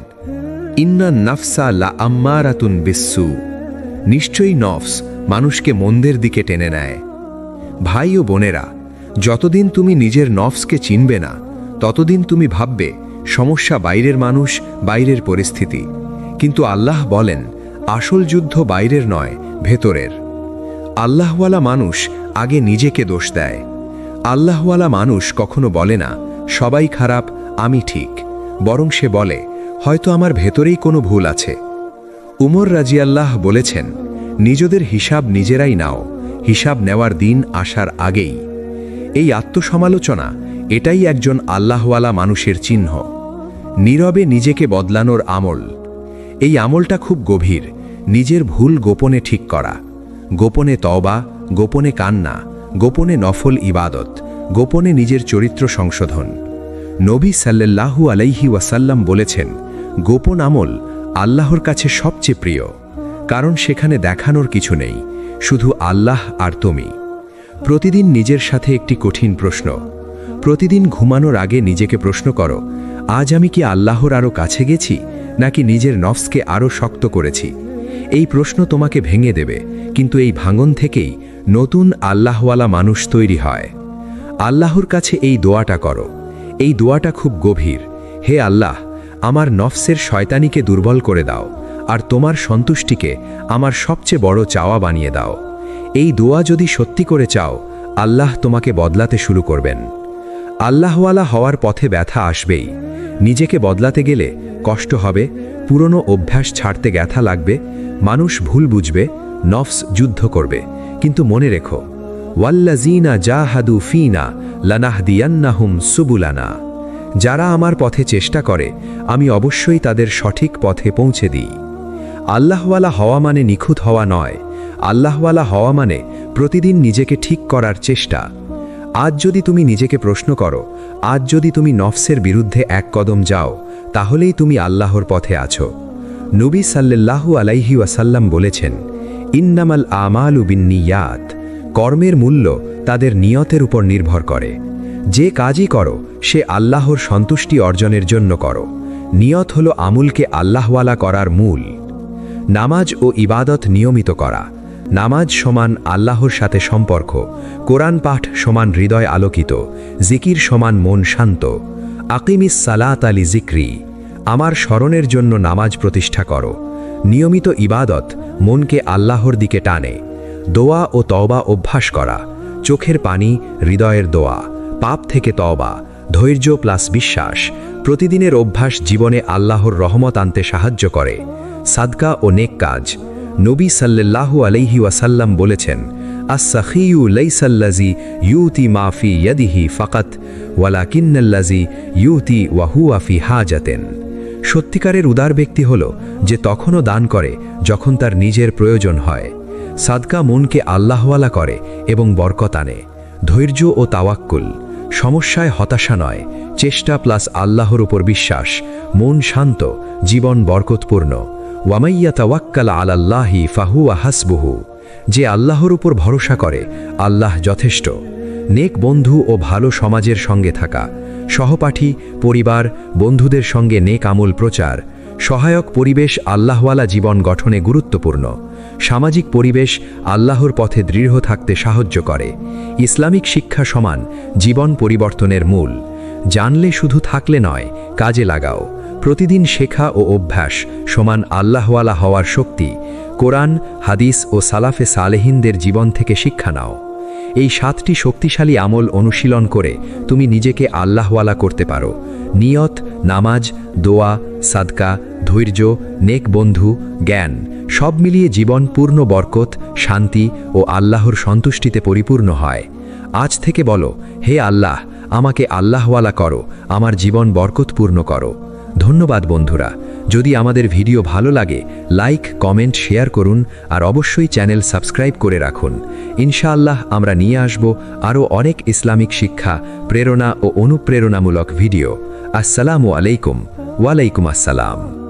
ইন্না নাফসা লা আম্মারাতুন বিস্সু, নিশ্চয়ই নফস মানুষকে মন্দের দিকে টেনে নেয়। ভাই ও বোনেরা, যতদিন তুমি নিজের নফসকে চিনবে না, ততদিন তুমি ভাববে সমস্যা বাইরের মানুষ, বাইরের পরিস্থিতি। কিন্তু আল্লাহ বলেন, আসল যুদ্ধ বাইরের নয়, ভেতরের। আল্লাহওয়ালা মানুষ আগে নিজেকে দোষ দেয়। আল্লাহওয়ালা মানুষ কখনো বলে না সবাই খারাপ, আমি ঠিক, বরং সে বলে হয়তো আমার ভেতরেই কোনো ভুল আছে। উমর রাজিয়াল্লাহ বলেছেন, নিজেদের হিসাব নিজেরাই নাও, হিসাব নেওয়ার দিন আসার আগেই। এই আত্মসমালোচনা, এটাই একজন আল্লাহওয়ালা মানুষের চিহ্ন। নীরবে নিজেকে বদলানোর আমল। এই আমলটা খুব গভীর। নিজের ভুল গোপনে ঠিক করা, গোপনে তওবা, গোপনে কান্না, গোপনে নফল ইবাদত, গোপনে নিজের চরিত্র সংশোধন। নবী সাল্লাল্লাহু আলাইহি ওয়াসাল্লাম বলেছেন, গোপন আমল আল্লাহর কাছে সবচেয়ে প্রিয়, কারণ সেখানে দেখানোর কিছু নেই, শুধু আল্লাহ আর তুমি। প্রতিদিন নিজের সাথে একটি কঠিন প্রশ্ন। প্রতিদিন ঘুমানোর আগে নিজেকে প্রশ্ন করো, আজ আমি কি আল্লাহর আরও কাছে গেছি, নাকি নিজের নফসকে আরও শক্ত করেছি? এই প্রশ্ন তোমাকে ভেঙে দেবে, কিন্তু এই ভাঙন থেকেই নতুন আল্লাহওয়ালা মানুষ তৈরি হয়। আল্লাহর কাছে এই দোয়াটা করো। এই দোয়াটা খুব গভীর। হে আল্লাহ, আমার নফসের শয়তানিকে দুর্বল করে দাও, আর তোমার সন্তুষ্টিকে আমার সবচেয়ে বড় চাওয়া বানিয়ে দাও। এই দোয়া যদি সত্যি করে চাও, আল্লাহ তোমাকে বদলাতে শুরু করবেন। আল্লাহওয়ালা হওয়ার পথে ব্যথা আসবেই। নিজেকে বদলাতে গেলে কষ্ট হবে, পুরনো অভ্যাস ছাড়তে ব্যথা লাগবে, মানুষ ভুল বুঝবে, নফস যুদ্ধ করবে। কিন্তু মনে রেখো, ওয়াল্লাযীনা জাহাদু ফীনা লানাহদিয়ান্নাহুম সুবুলানা। যারা আমার পথে চেষ্টা করে, আমি অবশ্যই তাদের সঠিক পথে পৌঁছে দিই। আল্লাহওয়ালা হওয়া মানে নিখুঁত হওয়া নয়। আল্লাহওয়ালা হওয়া মানে প্রতিদিন নিজেকে ঠিক করার চেষ্টা। আজ যদি তুমি নিজেকে প্রশ্ন করো, আজ যদি তুমি নফসের বিরুদ্ধে এক কদম যাও, তাহলেই তুমি আল্লাহর পথে আছো। নবী সাল্লাল্লাহু আলাইহি ওয়াসাল্লাম বলেছেন, ইন্নামাল আমালু বিন্নিয়াত, কর্মের মূল্য তাদের নিয়তের উপর নির্ভর করে। যে কাজই করো, সে আল্লাহর সন্তুষ্টি অর্জনের জন্য করো। নিয়ত হলো আমুলকে আল্লাহওয়ালা করার মূল। নামাজ ও ইবাদত নিয়মিত করা। নামাজ সমান আল্লাহর সাথে সম্পর্ক, কোরআন পাঠ সমান হৃদয় আলোকিত, জিকির সমান মন শান্ত। আকিমিস সালাত আলি জিক্রি, আমার স্মরণের জন্য নামাজ প্রতিষ্ঠা করো। নিয়মিত ইবাদত মনকে আল্লাহর দিকে টানে। দোয়া ও তওবা অভ্যাস করা, চোখের পানি, হৃদয়ের দোয়া, পাপ থেকে তওবা, ধৈর্য প্লাস বিশ্বাস। প্রতিদিনের অভ্যাস জীবনে আল্লাহর রহমত আনতে সাহায্য করে। সাদকা ও নেক কাজ। নবী সাল্লাল্লাহু আলাইহি ওয়াসাল্লাম বলেছেন, আস-সাখিয়ু লাইসাল্লাযী ইউতি মা ফি ইয়াদিহি ফাকাত ওয়ালাকিন্নাল্লাযী ইউতি ওয়া হুয়া ফি হাজাতিন। সত্যিকারের উদার ব্যক্তি হল যে তখনও দান করে যখন তার নিজের প্রয়োজন হয়। সাদকা মনকে আল্লাহওয়ালা করে এবং বরকত আনে। ধৈর্য ও তাওয়াক্কুল, সমস্যায় হতাশা নয়, চেষ্টা প্লাস আল্লাহর উপর বিশ্বাস। মন শান্ত, জীবন বরকতপূর্ণ। ওয়ামাইয়া তাওয়াক্কাল আলাল্লাহি ফাহুয়া হাসবুহু, যে আল্লাহর উপর ভরসা করে, আল্লাহ যথেষ্ট। নেক বন্ধু ও ভালো সমাজের সঙ্গে থাকা, সহপাঠী, পরিবার, বন্ধুদের সঙ্গে নেক আমল প্রচার। সহায়ক পরিবেশ আল্লাহওয়ালা জীবন গঠনে গুরুত্বপূর্ণ। সামাজিক পরিবেশ আল্লাহর পথে দৃঢ় থাকতে সাহায্য করে। ইসলামিক শিক্ষা সমান জীবন পরিবর্তনের মূল। জানলে শুধু থাকলে নয়, কাজে লাগাও। প্রতিদিন শেখা ও অভ্যাস সমান আল্লাহওয়ালা হওয়ার শক্তি। কোরআন, হাদিস ও সালাফে সালেহিনদের জীবন থেকে শিক্ষা নাও। এই 7টি শক্তিশালী আমল অনুশীলন করে তুমি নিজেকে আল্লাহওয়ালা করতে পারো। নিয়ত, নামাজ, দোয়া, সাদকা, ধৈর্য, নেক বন্ধু, জ্ঞান সব মিলিয়ে জীবন পূর্ণ বরকত, শান্তি ও আল্লাহর সন্তুষ্টিতে পরিপূর্ণ হয়। আজ থেকে বলো, হে আল্লাহ, আমাকে আল্লাহওয়ালা করো, আমার জীবন বরকতপূর্ণ করো। ধন্যবাদ বন্ধুরা। যদি আমাদের ভিডিও ভালো লাগে, লাইক, কমেন্ট, শেয়ার করুন আর অবশ্যই চ্যানেল সাবস্ক্রাইব করে রাখুন। ইনশাআল্লাহ আমরা নিয়ে আসব আরও অনেক ইসলামিক শিক্ষা, প্রেরণা ও অনুপ্রেরণামূলক ভিডিও। আসসালামু আলাইকুম। ওয়ালাইকুম আসসালাম।